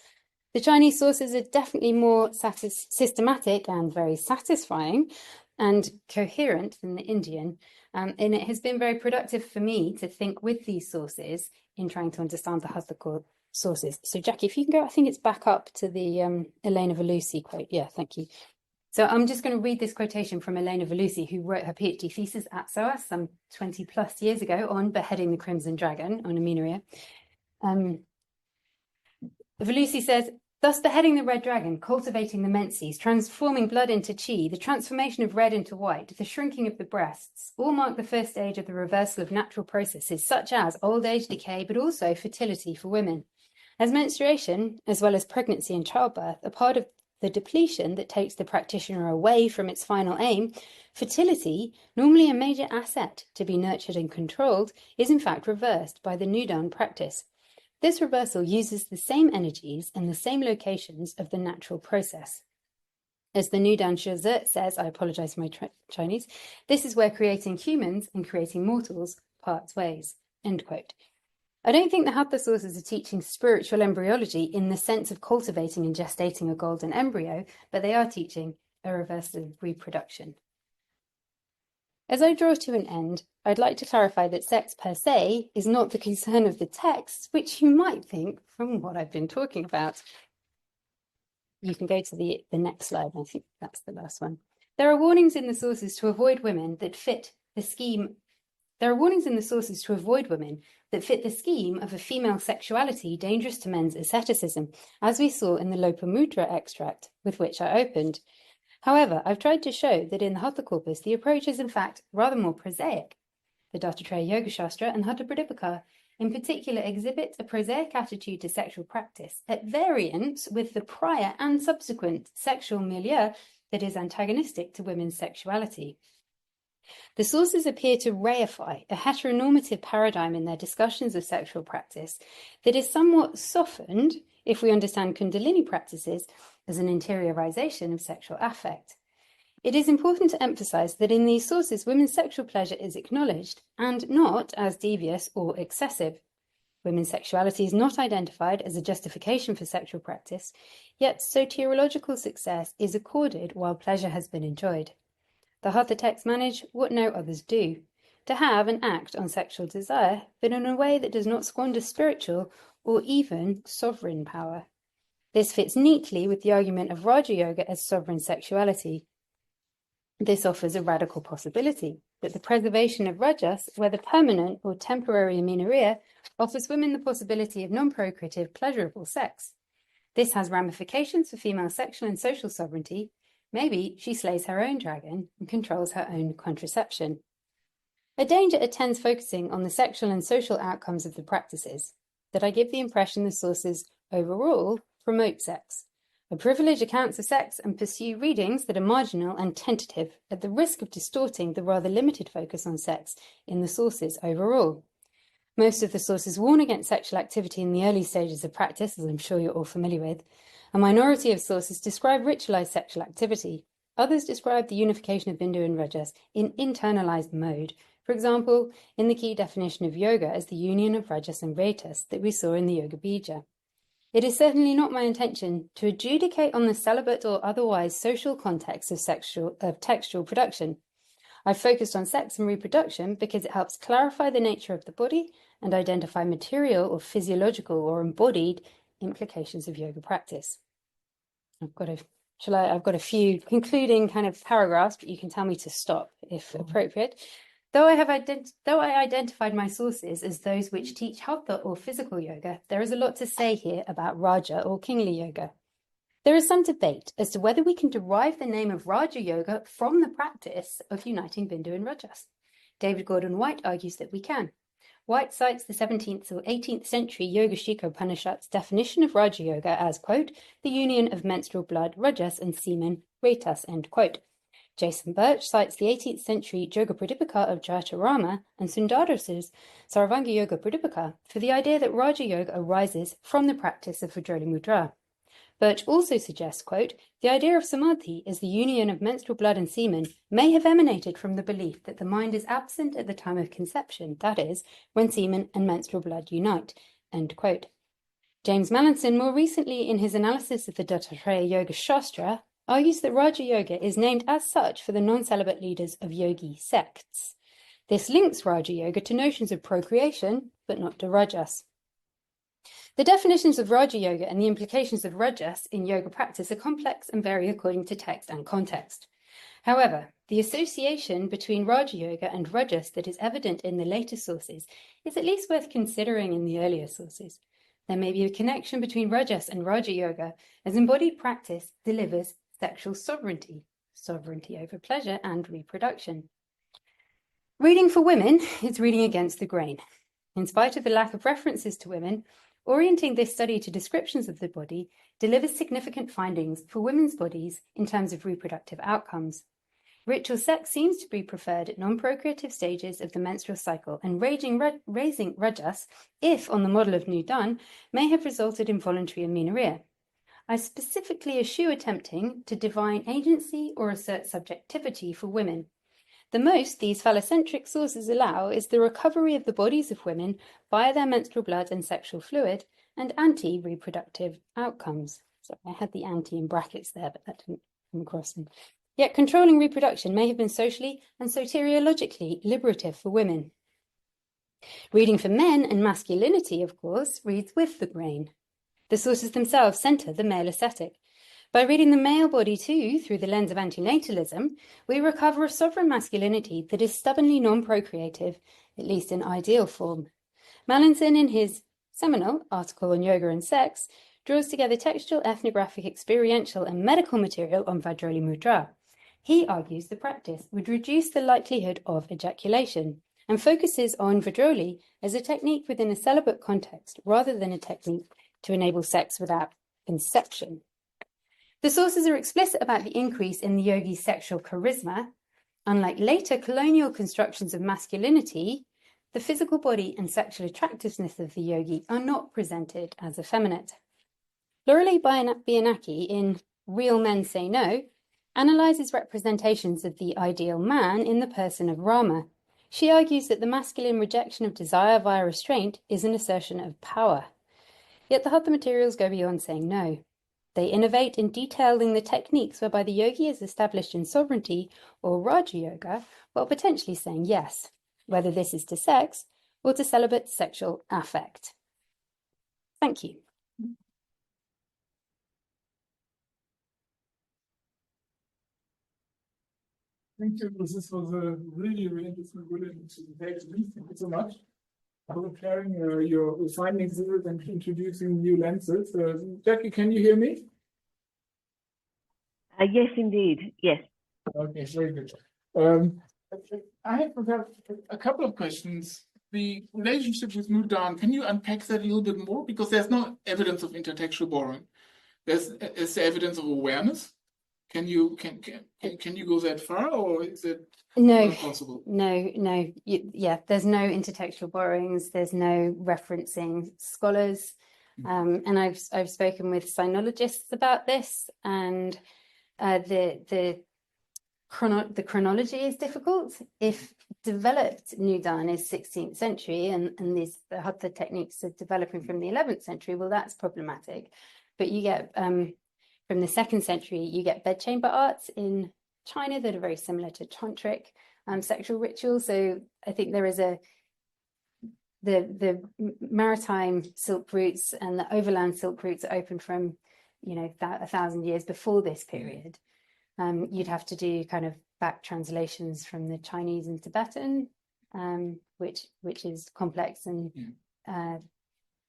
[SPEAKER 2] The Chinese sources are definitely more systematic and very satisfying and coherent than the Indian, and it has been very productive for me to think with these sources in trying to understand the Hatha sources. So Jackie, if you can go, I think it's back up to the Elena Velusi quote. Yeah, thank you. So I'm just going to read this quotation from Elena Velusi, who wrote her PhD thesis at SOAS some 20 plus years ago on beheading the Crimson Dragon on Amenorrhea. Velusi says, thus beheading the red dragon, cultivating the menses, transforming blood into chi, the transformation of red into white, the shrinking of the breasts, all mark the first stage of the reversal of natural processes such as old age, decay, but also fertility for women. As menstruation, as well as pregnancy and childbirth, are part of the depletion that takes the practitioner away from its final aim, fertility, normally a major asset to be nurtured and controlled, is in fact reversed by the Nudan practice. This reversal uses the same energies and the same locations of the natural process. As the Nudan Shuzhe says, I apologize for my Chinese, this is where creating humans and creating mortals parts ways, end quote. I don't think the Hatha sources are teaching spiritual embryology in the sense of cultivating and gestating a golden embryo, but they are teaching a reversal of reproduction. As I draw to an end, I'd like to clarify that sex per se is not the concern of the texts, which you might think from what I've been talking about. You can go to the next slide, I think that's the last one. There are warnings in the sources to avoid women that fit the scheme. There are warnings in the sources to avoid women that fit the scheme of a female sexuality dangerous to men's asceticism, as we saw in the Lopamudra extract with which I opened. However, I've tried to show that in the Hatha corpus, the approach is in fact rather more prosaic. The Dattatreya Yoga Shastra and Hatha Pradipika in particular exhibit a prosaic attitude to sexual practice at variance with the prior and subsequent sexual milieu that is antagonistic to women's sexuality. The sources appear to reify a heteronormative paradigm in their discussions of sexual practice that is somewhat softened if we understand Kundalini practices as an interiorization of sexual affect. It is important to emphasize that in these sources, women's sexual pleasure is acknowledged and not as devious or excessive. Women's sexuality is not identified as a justification for sexual practice, yet soteriological success is accorded while pleasure has been enjoyed. The Hatha texts manage what no others do, to have and act on sexual desire, but in a way that does not squander spiritual or even sovereign power. This fits neatly with the argument of Raja Yoga as sovereign sexuality. This offers a radical possibility that the preservation of rajas, whether permanent or temporary amenorrhea, offers women the possibility of non-procreative, pleasurable sex. This has ramifications for female sexual and social sovereignty. Maybe she slays her own dragon and controls her own contraception. A danger attends focusing on the sexual and social outcomes of the practices, that I give the impression the sources overall promote sex. I privilege accounts of sex and pursue readings that are marginal and tentative at the risk of distorting the rather limited focus on sex in the sources overall. Most of the sources warn against sexual activity in the early stages of practice, as I'm sure you're all familiar with. A minority of sources describe ritualized sexual activity. Others describe the unification of Bindu and Rajas in internalized mode. For example, in the key definition of yoga as the union of Rajas and Vetas that we saw in the Yoga Bija. It is certainly not my intention to adjudicate on the celibate or otherwise social context of textual production. I've focused on sex and reproduction because it helps clarify the nature of the body and identify material or physiological or embodied implications of yoga practice. I've got a few concluding kind of paragraphs, but you can tell me to stop if appropriate. Though I identified my sources as those which teach hatha or physical yoga, there is a lot to say here about Raja or kingly yoga. There is some debate as to whether we can derive the name of Raja Yoga from the practice of uniting Bindu and Rajas. David Gordon White argues that we can. White cites the 17th or 18th century Yoga Shikha Upanishad's definition of Raja Yoga as, quote, the union of menstrual blood, Rajas, and semen, Vetas, end quote. Jason Birch cites the 18th century Yoga Pradipika of Jayatarama and Sundaras's Sarvanga Yoga Pradipika for the idea that Raja Yoga arises from the practice of Vajrayana Mudra. Birch also suggests, quote, the idea of samadhi as the union of menstrual blood and semen may have emanated from the belief that the mind is absent at the time of conception, that is, when semen and menstrual blood unite, end quote. James Mallinson, more recently in his analysis of the Dattatreya Yoga Shastra, argues that Raja Yoga is named as such for the non-celibate leaders of yogi sects. This links Raja Yoga to notions of procreation, but not to Rajas. The definitions of Raja Yoga and the implications of Rajas in yoga practice are complex and vary according to text and context. However, the association between Raja Yoga and Rajas that is evident in the later sources is at least worth considering in the earlier sources. There may be a connection between Rajas and Raja Yoga as embodied practice delivers sexual sovereignty, sovereignty over pleasure and reproduction. Reading for women is reading against the grain. In spite of the lack of references to women, orienting this study to descriptions of the body delivers significant findings for women's bodies in terms of reproductive outcomes. Ritual sex seems to be preferred at non-procreative stages of the menstrual cycle, and raising Rajas, if on the model of Nudan, may have resulted in voluntary amenorrhea. I specifically eschew attempting to divine agency or assert subjectivity for women. The most these phallocentric sources allow is the recovery of the bodies of women via their menstrual blood and sexual fluid and anti-reproductive outcomes. Sorry, I had the anti in brackets there, but that didn't come across. Yet controlling reproduction may have been socially and soteriologically liberative for women. Reading for men and masculinity, of course, reads with the grain. The sources themselves centre the male ascetic. By reading the male body too through the lens of antinatalism, we recover a sovereign masculinity that is stubbornly non-procreative, at least in ideal form. Mallinson, in his seminal article on yoga and sex, draws together textual, ethnographic, experiential, and medical material on Vajrayana Mudra. He argues the practice would reduce the likelihood of ejaculation and focuses on Vajrayana as a technique within a celibate context rather than a technique to enable sex without conception. The sources are explicit about the increase in the yogi's sexual charisma. Unlike later colonial constructions of masculinity, the physical body and sexual attractiveness of the yogi are not presented as effeminate. Lorelei Bianchi in Real Men Say No analyzes representations of the ideal man in the person of Rama. She argues that the masculine rejection of desire via restraint is an assertion of power. Yet the Hatha materials go beyond saying no. They innovate in detailing the techniques whereby the yogi is established in sovereignty or Raja Yoga while potentially saying yes, whether this is to sex or to celibate sexual affect. Thank you.
[SPEAKER 1] Thank you. This was a really, really interesting, good presentation. Thank you so much for sharing your findings and introducing new lenses. Jackie, can you hear me?
[SPEAKER 3] Yes, indeed. Yes.
[SPEAKER 1] Okay, very good. I have a couple of questions. The relationship with Nudan, can you unpack that a little bit more? Because there's no evidence of intertextual borrowing. There's evidence of awareness. Can you go that far, or is it not possible?
[SPEAKER 2] No. Yeah, there's no intertextual borrowings. There's no referencing scholars, and I've spoken with sinologists about this, and the chronology is difficult. If developed Nudan is 16th century, and the Hatha techniques are developing from the 11th century, well, that's problematic. But you get from the 2nd century, you get bedchamber arts in China that are very similar to tantric sexual rituals. So I think there is the maritime silk routes and the overland silk routes are open from 1,000 years before this period. You'd have to do kind of back translations from the Chinese and Tibetan, which is complex, and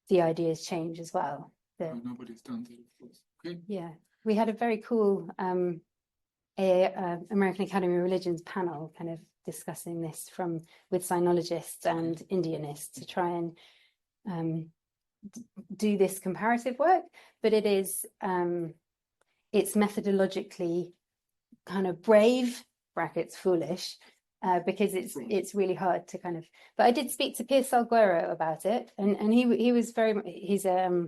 [SPEAKER 2] the ideas change as well.
[SPEAKER 1] Nobody's done that, of course. Okay.
[SPEAKER 2] Yeah, we had a very cool American Academy of Religions panel kind of discussing this with sinologists and Indianists to try and do this comparative work, but it's methodologically kind of brave brackets foolish because it's really hard to kind of. But I did speak to Piers Salguero about it, and he was he's a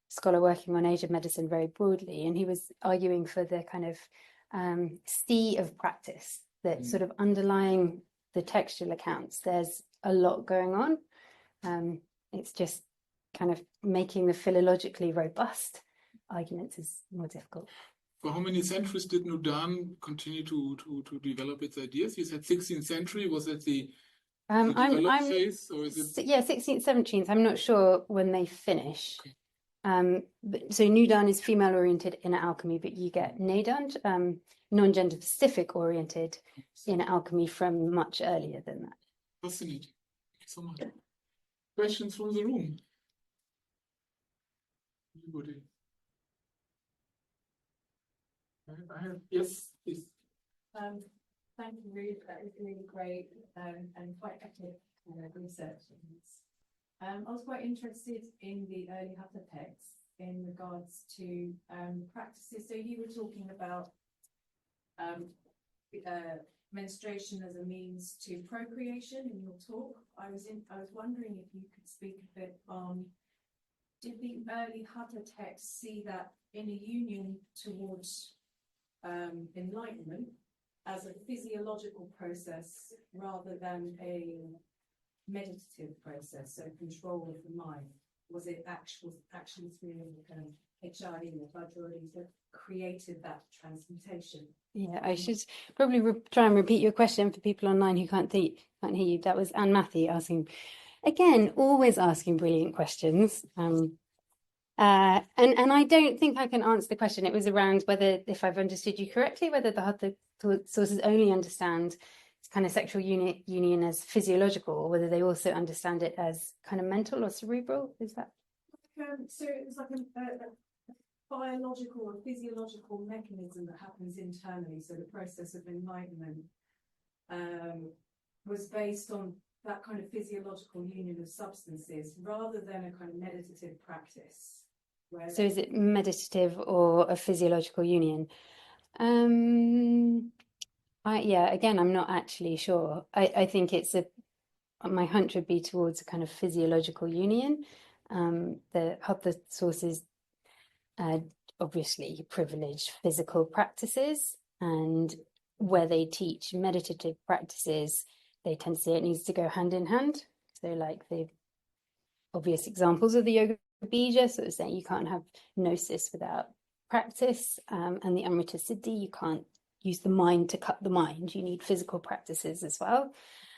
[SPEAKER 2] scholar working on Asian medicine very broadly, and he was arguing for the kind of sea of practice that sort of underlying the textual accounts. There's a lot going on. It's just kind of making the philologically robust arguments is more difficult.
[SPEAKER 1] For how many centuries did Nudan continue to develop its ideas? You said 16th century. Was it the developed phase, or is it?
[SPEAKER 2] Yeah, 16th, 17th. I'm not sure when they finish. Okay. So Nudan is female-oriented inner alchemy, but you get Nedand, non-gender specific oriented inner alchemy from much earlier than that.
[SPEAKER 1] Fascinating. Thank you so much. Questions from the room? Anybody? I have, yes, please.
[SPEAKER 4] Thank you, Ruth. That was really great and quite epic research. I was quite interested in the early Hatha texts in regards to practices. So you were talking about menstruation as a means to procreation in your talk. I was wondering if you could speak a bit on, did the early Hatha texts see that inner union towards enlightenment as a physiological process rather than a meditative process, so control of the mind? Was it actually through HRE or Vajrayana that created that transmutation?
[SPEAKER 2] Yeah, I should probably try and repeat your question for people online who can't hear you. That was Anne Matthew asking, again, always asking brilliant questions. And I don't think I can answer the question. It was around whether, if I've understood you correctly, whether the Hatha sources only understand kind of sexual union as physiological, or whether they also understand it as kind of mental or cerebral. Is that?
[SPEAKER 4] So it's like a biological or physiological mechanism that happens internally. So the process of enlightenment was based on that kind of physiological union of substances rather than a kind of meditative practice.
[SPEAKER 2] So is it meditative or a physiological union? Yeah, again, I'm not actually sure. I think my hunch would be towards a kind of physiological union. The Hatha sources obviously privilege physical practices, and where they teach meditative practices, they tend to say it needs to go hand in hand. So like the obvious examples of the Yoga Bija, sort of saying you can't have gnosis without practice, and the Amrita Siddhi, you can't use the mind to cut the mind. You need physical practices as well.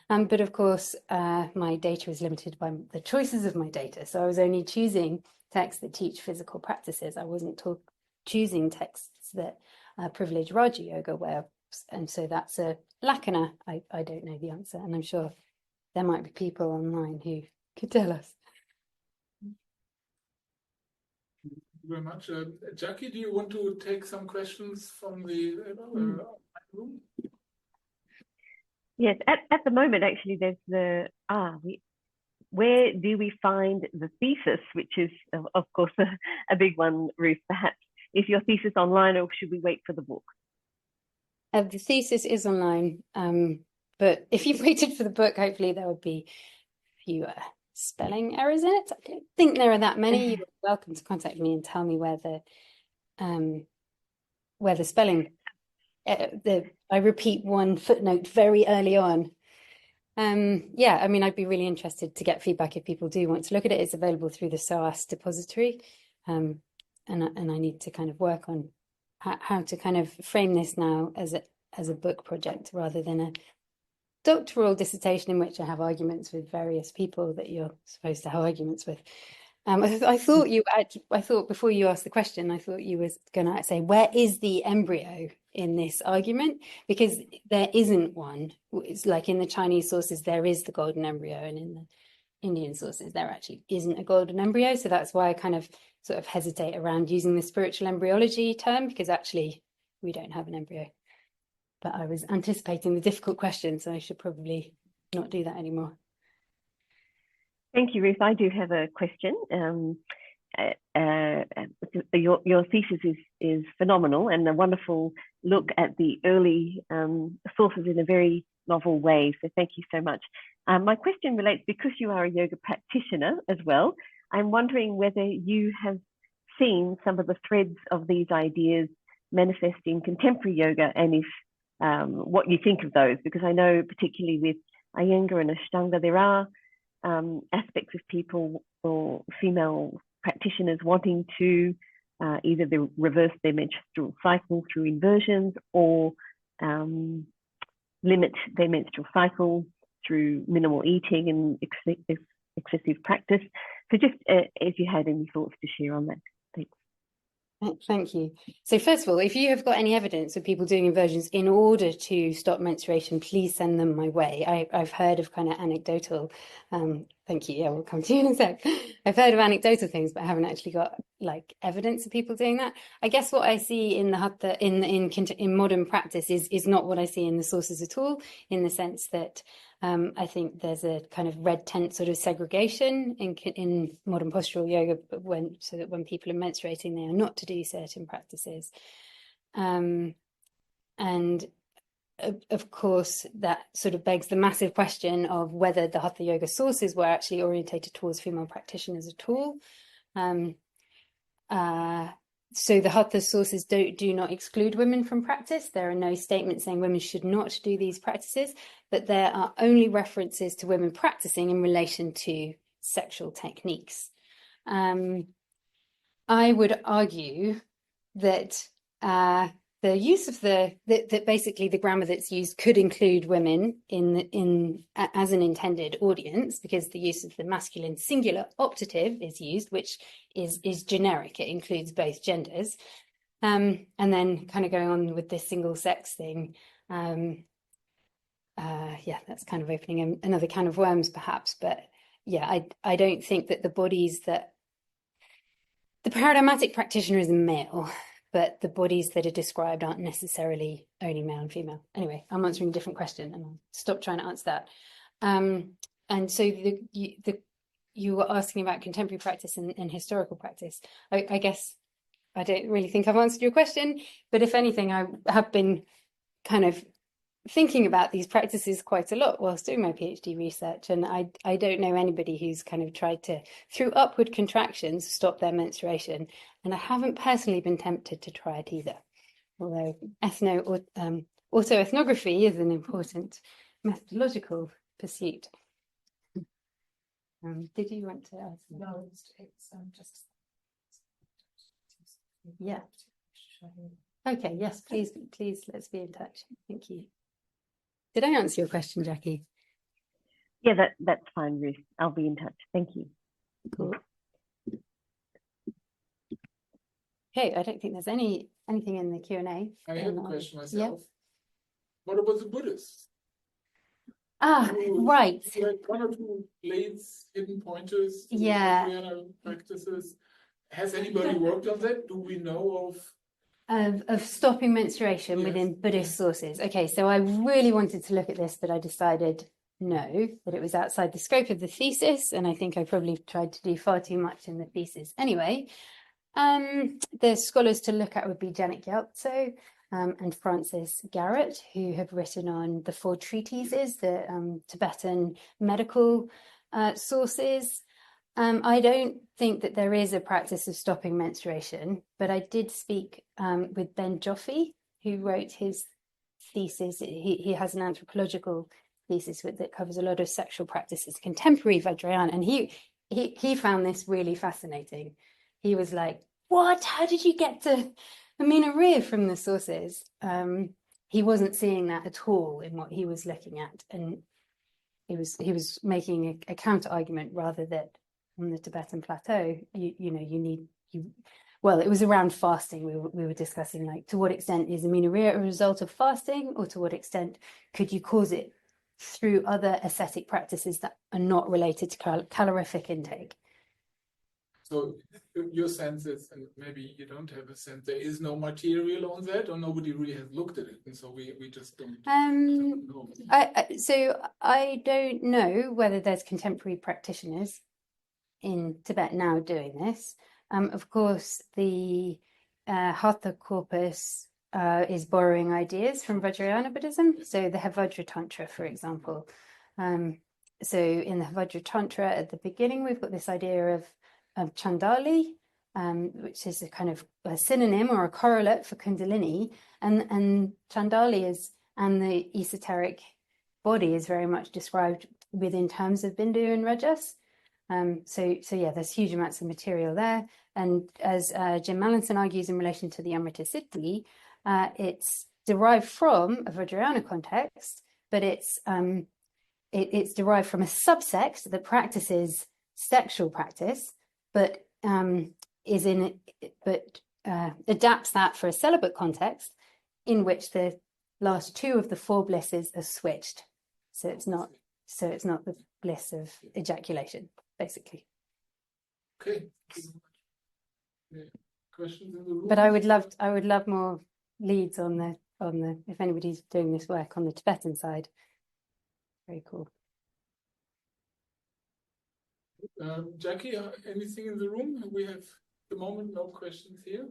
[SPEAKER 2] But of course, my data is limited by the choices of my data. So I was only choosing texts that teach physical practices. I wasn't choosing texts that privilege Raja Yoga, and so that's a lakkhana. I don't know the answer, and I'm sure there might be people online who could tell us.
[SPEAKER 1] Thank you very much. Jackie, do you want to take some questions from the room?
[SPEAKER 3] Yes, at the moment, actually, there's where do we find the thesis, which is, of course, a big one, Ruth, perhaps. Is your thesis online, or should we wait for the book?
[SPEAKER 2] The thesis is online, but if you've waited for the book, hopefully there would be fewer spelling errors in it. I don't think there are that many. You're welcome to contact me and tell me where the spelling. I repeat one footnote very early on. Yeah, I mean, I'd be really interested to get feedback if people do want to look at it. It's available through the SOAS depository, and I need to kind of work on how to kind of frame this now as a book project rather than a doctoral dissertation in which I have arguments with various people that you're supposed to have arguments with. I thought before you asked the question, I thought you was going to say, where is the embryo in this argument? Because there isn't one. It's like in the Chinese sources, there is the golden embryo, and in the Indian sources, there actually isn't a golden embryo. So that's why I kind of sort of hesitate around using the spiritual embryology term, because actually we don't have an embryo. But I was anticipating the difficult question, so I should probably not do that anymore.
[SPEAKER 3] Thank you, Ruth. I do have a question. Your thesis is phenomenal and a wonderful look at the early sources in a very novel way. So thank you so much. My question relates, because you are a yoga practitioner as well, I'm wondering whether you have seen some of the threads of these ideas manifest in contemporary yoga, and if what you think of those, because I know particularly with Iyengar and Ashtanga, there are aspects of people or female practitioners wanting to either reverse their menstrual cycle through inversions, or limit their menstrual cycle through minimal eating and excessive practice. So just if you had any thoughts to share on that. Thanks.
[SPEAKER 2] Thank you. So first of all, if you have got any evidence of people doing inversions in order to stop menstruation, please send them my way. I've heard of kind of anecdotal, thank you, yeah, we'll come to you in a sec. I've heard of anecdotal things, but I haven't actually got like evidence of people doing that. I guess what I see in the Hatha, in modern practice is not what I see in the sources at all, in the sense that I think there's a kind of red tent sort of segregation in modern postural yoga, so that when people are menstruating, they are not to do certain practices. And of course, that sort of begs the massive question of whether the Hatha yoga sources were actually orientated towards female practitioners at all. So the Hatha sources do not exclude women from practice. There are no statements saying women should not do these practices, but there are only references to women practicing in relation to sexual techniques. I would argue that the use of that basically the grammar that's used could include women as an intended audience, because the use of the masculine singular optative is used, which is generic. It includes both genders. And then kind of going on with this single sex thing, yeah, that's kind of opening another can of worms perhaps, but yeah, I don't think that the bodies that the paradigmatic practitioner is a male, but the bodies that are described aren't necessarily only male and female. Anyway, I'm answering a different question, and I'll stop trying to answer that. And so you were asking about contemporary practice and historical practice. I guess I don't really think I've answered your question, but if anything, I have been kind of thinking about these practices quite a lot whilst doing my PhD research, and I don't know anybody who's kind of tried to, through upward contractions, stop their menstruation, and I haven't personally been tempted to try it either. Although autoethnography is an important methodological pursuit. Did you want to ask?
[SPEAKER 4] No, it's just.
[SPEAKER 2] Yeah. Okay, yes, please, let's be in touch. Thank you. Did I answer your question, Jackie?
[SPEAKER 3] Yeah, that's fine, Ruth. I'll be in touch. Thank you.
[SPEAKER 2] Cool. Okay, I don't think there's anything in the Q&A.
[SPEAKER 1] I have a question myself.
[SPEAKER 2] Yeah.
[SPEAKER 1] What about the Buddhists?
[SPEAKER 2] Right.
[SPEAKER 1] Like 1 or 2 leads, hidden pointers to
[SPEAKER 2] Yeah.
[SPEAKER 1] Vajrayana practices. Has anybody worked on that? Do we know
[SPEAKER 2] Of stopping menstruation
[SPEAKER 1] Yes.
[SPEAKER 2] within Buddhist sources. Okay, so I really wanted to look at this, but I decided no, that it was outside the scope of the thesis, and I think I probably tried to do far too much in the thesis. Anyway, the scholars to look at would be Janet Gyaltso and Francis Garrett, who have written on the 4 treatises, the Tibetan medical sources. I don't think that there is a practice of stopping menstruation, but I did speak with Ben Joffe, who wrote his thesis. He has an anthropological thesis that covers a lot of sexual practices, contemporary Vajrayana, and he found this really fascinating. He was like, "What? How did you get to amenorrhea from the sources?" He wasn't seeing that at all in what he was looking at, and he was making a counter argument rather that on the Tibetan plateau, well, it was around fasting. We were discussing, like, to what extent is amenorrhea a result of fasting, or to what extent could you cause it through other ascetic practices that are not related to calorific intake?
[SPEAKER 1] So your sense is, and maybe you don't have a sense, there is no material on that, or nobody really has looked at it, and so we just don't know.
[SPEAKER 2] So I don't know whether there's contemporary practitioners in Tibet now doing this. Of course, the Hatha corpus is borrowing ideas from Vajrayana Buddhism. So the Havajra Tantra, for example. So in the Havajra Tantra, at the beginning, we've got this idea of Chandali, which is a kind of a synonym or a correlate for Kundalini. And Chandali and the esoteric body is very much described within terms of Bindu and Rajas. So yeah, there's huge amounts of material there. And as Jim Mallinson argues in relation to the Amrita Siddhi, it's derived from a Vajrayana context, but it's derived from a subsect that practices sexual practice, but adapts that for a celibate context in which the last 2 of the 4 blisses are switched. So it's not the bliss of ejaculation, basically.
[SPEAKER 1] Okay. Yeah. Questions in the room?
[SPEAKER 2] But I would love more leads on the if anybody's doing this work on the Tibetan side. Very cool.
[SPEAKER 1] Jackie, anything in the room? We have at the moment no questions here.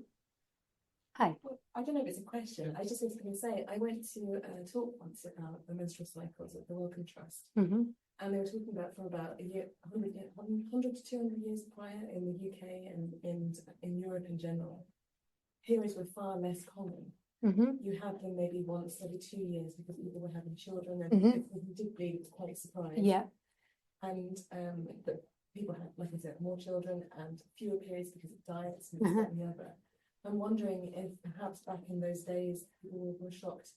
[SPEAKER 2] Hi.
[SPEAKER 5] Well, I don't know if it's a question. I just was going to say, I went to a talk once about the menstrual cycles at the Wellcome Trust.
[SPEAKER 2] Mm-hmm.
[SPEAKER 5] And they were talking about for about a year, 100 to 200 years prior in the UK and in Europe in general, periods were far less common.
[SPEAKER 2] Mm-hmm.
[SPEAKER 5] You had them maybe once every 2 years because people were having children, and
[SPEAKER 2] Mhm.
[SPEAKER 5] if you did bleed, it was quite surprised.
[SPEAKER 2] Yeah.
[SPEAKER 5] And that people had, like I said, more children and fewer periods because of diets and
[SPEAKER 2] Uh-huh.
[SPEAKER 5] this, that, and the other. I'm wondering if perhaps back in those days people were shocked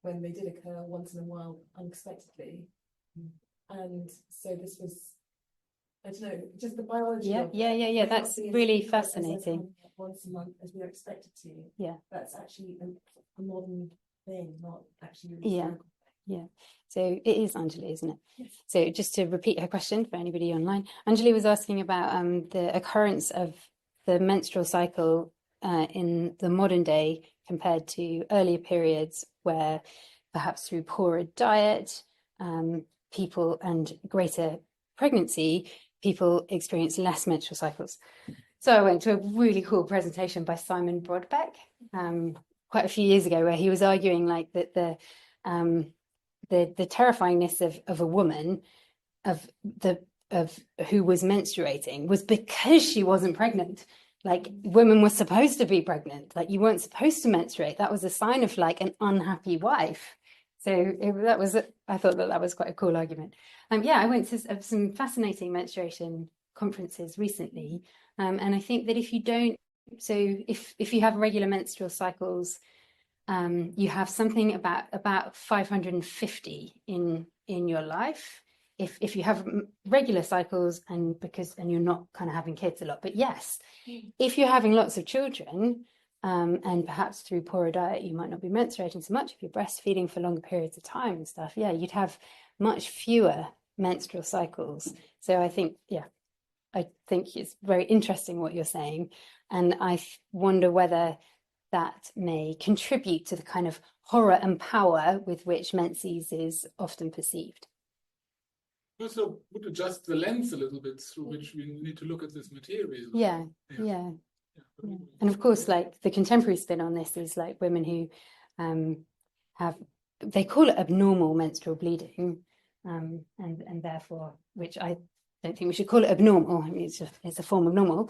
[SPEAKER 5] when they did occur once in a while unexpectedly. And so this was, I don't know, just the biology
[SPEAKER 2] Yeah,
[SPEAKER 5] of it
[SPEAKER 2] yeah.
[SPEAKER 5] might not
[SPEAKER 2] That's
[SPEAKER 5] be as
[SPEAKER 2] really
[SPEAKER 5] frequent as
[SPEAKER 2] fascinating.
[SPEAKER 5] coming up once a month as we are expected to.
[SPEAKER 2] Yeah.
[SPEAKER 5] That's actually a modern thing, not actually a
[SPEAKER 2] Yeah.
[SPEAKER 5] historical thing.
[SPEAKER 2] So it is Anjali, isn't it?
[SPEAKER 5] Yes.
[SPEAKER 2] So just to repeat her question for anybody online, Anjali was asking about the occurrence of the menstrual cycle in the modern day compared to earlier periods where perhaps through poorer diet, people and greater pregnancy, people experience less menstrual cycles. So I went to a really cool presentation by Simon Brodbeck quite a few years ago where he was arguing like that the the terrifyingness of a woman of who was menstruating was because she wasn't pregnant. Like, women were supposed to be pregnant. Like, you weren't supposed to menstruate. That was a sign of like an unhappy wife. So I thought that was quite a cool argument. Yeah, I went to some fascinating menstruation conferences recently, and I think that if you have regular menstrual cycles, you have something about 550 in your life. If you have regular cycles and you're not kind of having kids a lot. But yes, if you're having lots of children, and perhaps through poorer diet, you might not be menstruating so much. If you're breastfeeding for longer periods of time and stuff, yeah, you'd have much fewer menstrual cycles. So I think it's very interesting what you're saying. And I wonder whether that may contribute to the kind of horror and power with which menses is often perceived.
[SPEAKER 1] Also would adjust the lens a little bit through which we need to look at this material.
[SPEAKER 2] Yeah. And of course, like, the contemporary spin on this is like women who they call it abnormal menstrual bleeding, and therefore, which I don't think we should call it abnormal. I mean, it's a form of normal.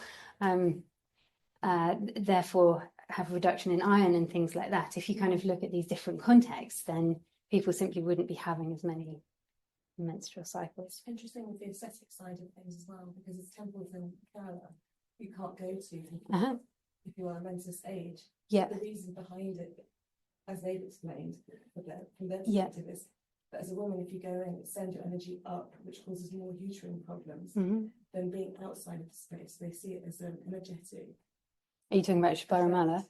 [SPEAKER 2] Therefore, have reduction in iron and things like that. If you kind of look at these different contexts, then people simply wouldn't be having as many menstrual cycles.
[SPEAKER 5] Interesting with the aesthetic side of things as well, because there's temples in Kerala you can't go to if you are a menses age.
[SPEAKER 2] Yeah.
[SPEAKER 5] The reason behind it, as they've explained, from their perspective, is that as a woman, if you go in, it sends your energy up, which causes more uterine problems than being outside of the space. They see it as an energetic.
[SPEAKER 2] Are you talking about Shbaramala?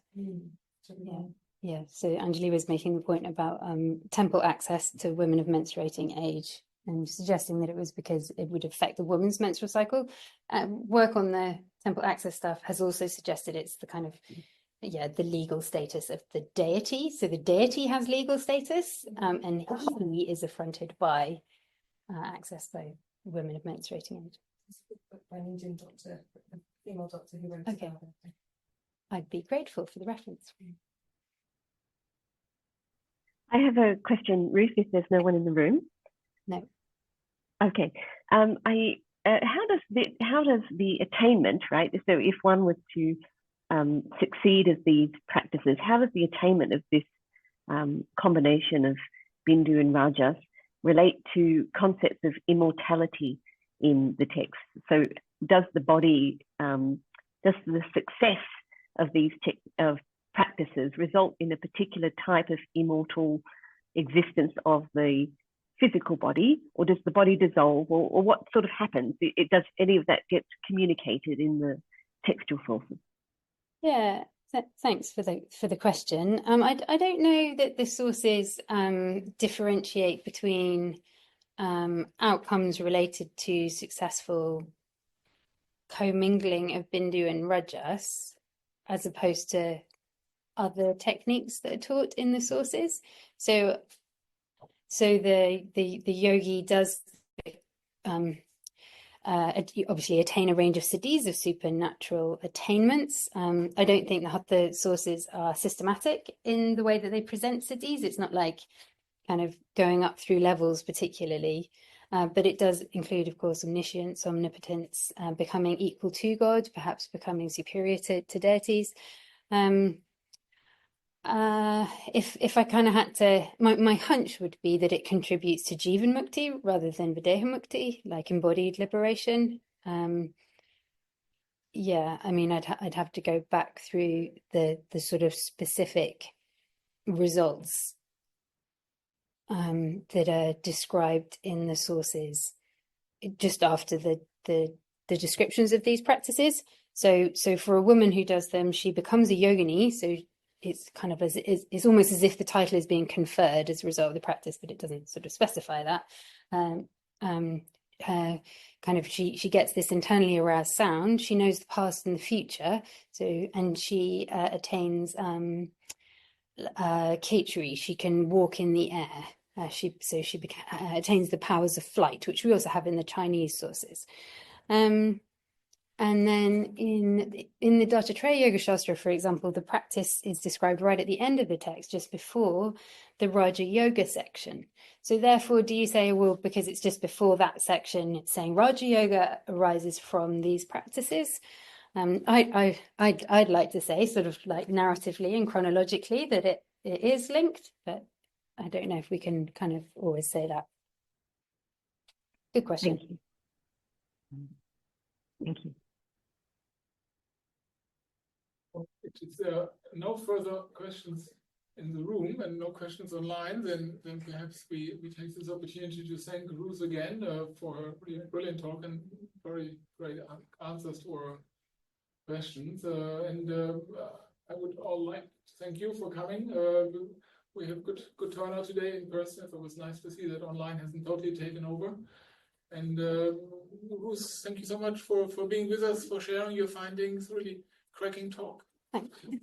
[SPEAKER 5] Yeah.
[SPEAKER 2] So Anjali was making the point about temple access to women of menstruating age, and suggesting that it was because it would affect the woman's menstrual cycle. Work on the temple access stuff has also suggested it's the kind of the legal status of the deity. So the deity has legal status, and he is affronted by access by women of menstruating age.
[SPEAKER 5] It's a good book by an Indian doctor, a female doctor who wrote
[SPEAKER 2] Okay.
[SPEAKER 5] about it.
[SPEAKER 2] I'd be grateful for the reference.
[SPEAKER 3] I have a question, Ruth, if there's no one in the room.
[SPEAKER 2] No.
[SPEAKER 3] Okay. How does the attainment, right? So if one was to succeed as these practices, how does the attainment of this combination of Bindu and Rajas relate to concepts of immortality in the text? So does the body, does the success of these practices result in a particular type of immortal existence of the physical body, or does the body dissolve, or what sort of happens? Does any of that get communicated in the textual sources?
[SPEAKER 2] Yeah, thanks for the question. I don't know that the sources differentiate between outcomes related to successful commingling of Bindu and Rajas as opposed to other techniques that are taught in the sources. So the yogi does obviously attain a range of siddhis, of supernatural attainments. I don't think the sources are systematic in the way that they present siddhis. It's not like kind of going up through levels particularly, but it does include, of course, omniscience, omnipotence, becoming equal to God, perhaps becoming superior to deities. If I kind of had to, my hunch would be that it contributes to Jivan Mukti rather than Videha Mukti, like embodied liberation. I mean, I'd have to go back through the sort of specific results that are described in the sources just after the descriptions of these practices. So for a woman who does them, she becomes a yogini. So it's kind of it's almost as if the title is being conferred as a result of the practice, but it doesn't sort of specify that. Kind of she gets this internally aroused sound. She knows the past and the future. And she attains Khetri. She can walk in the air. She attains the powers of flight, which we also have in the Chinese sources. And then in the Dattatreya Yoga Shastra, for example, the practice is described right at the end of the text, just before the Raja Yoga section. So therefore, do you say, well, because it's just before that section, it's saying Raja Yoga arises from these practices? I'd like to say, sort of like narratively and chronologically, that it is linked, but I don't know if we can kind of always say that. Good question.
[SPEAKER 3] Thank you. Thank you.
[SPEAKER 1] If there are no further questions in the room and no questions online, then perhaps we take this opportunity to thank Ruth again for her really brilliant talk and very great answers to our questions. I would all like to thank you for coming. We have good turnout today in person. So it was nice to see that online hasn't totally taken over. And Ruth, thank you so much for being with us, for sharing your findings. Really cracking talk.
[SPEAKER 2] Thank you.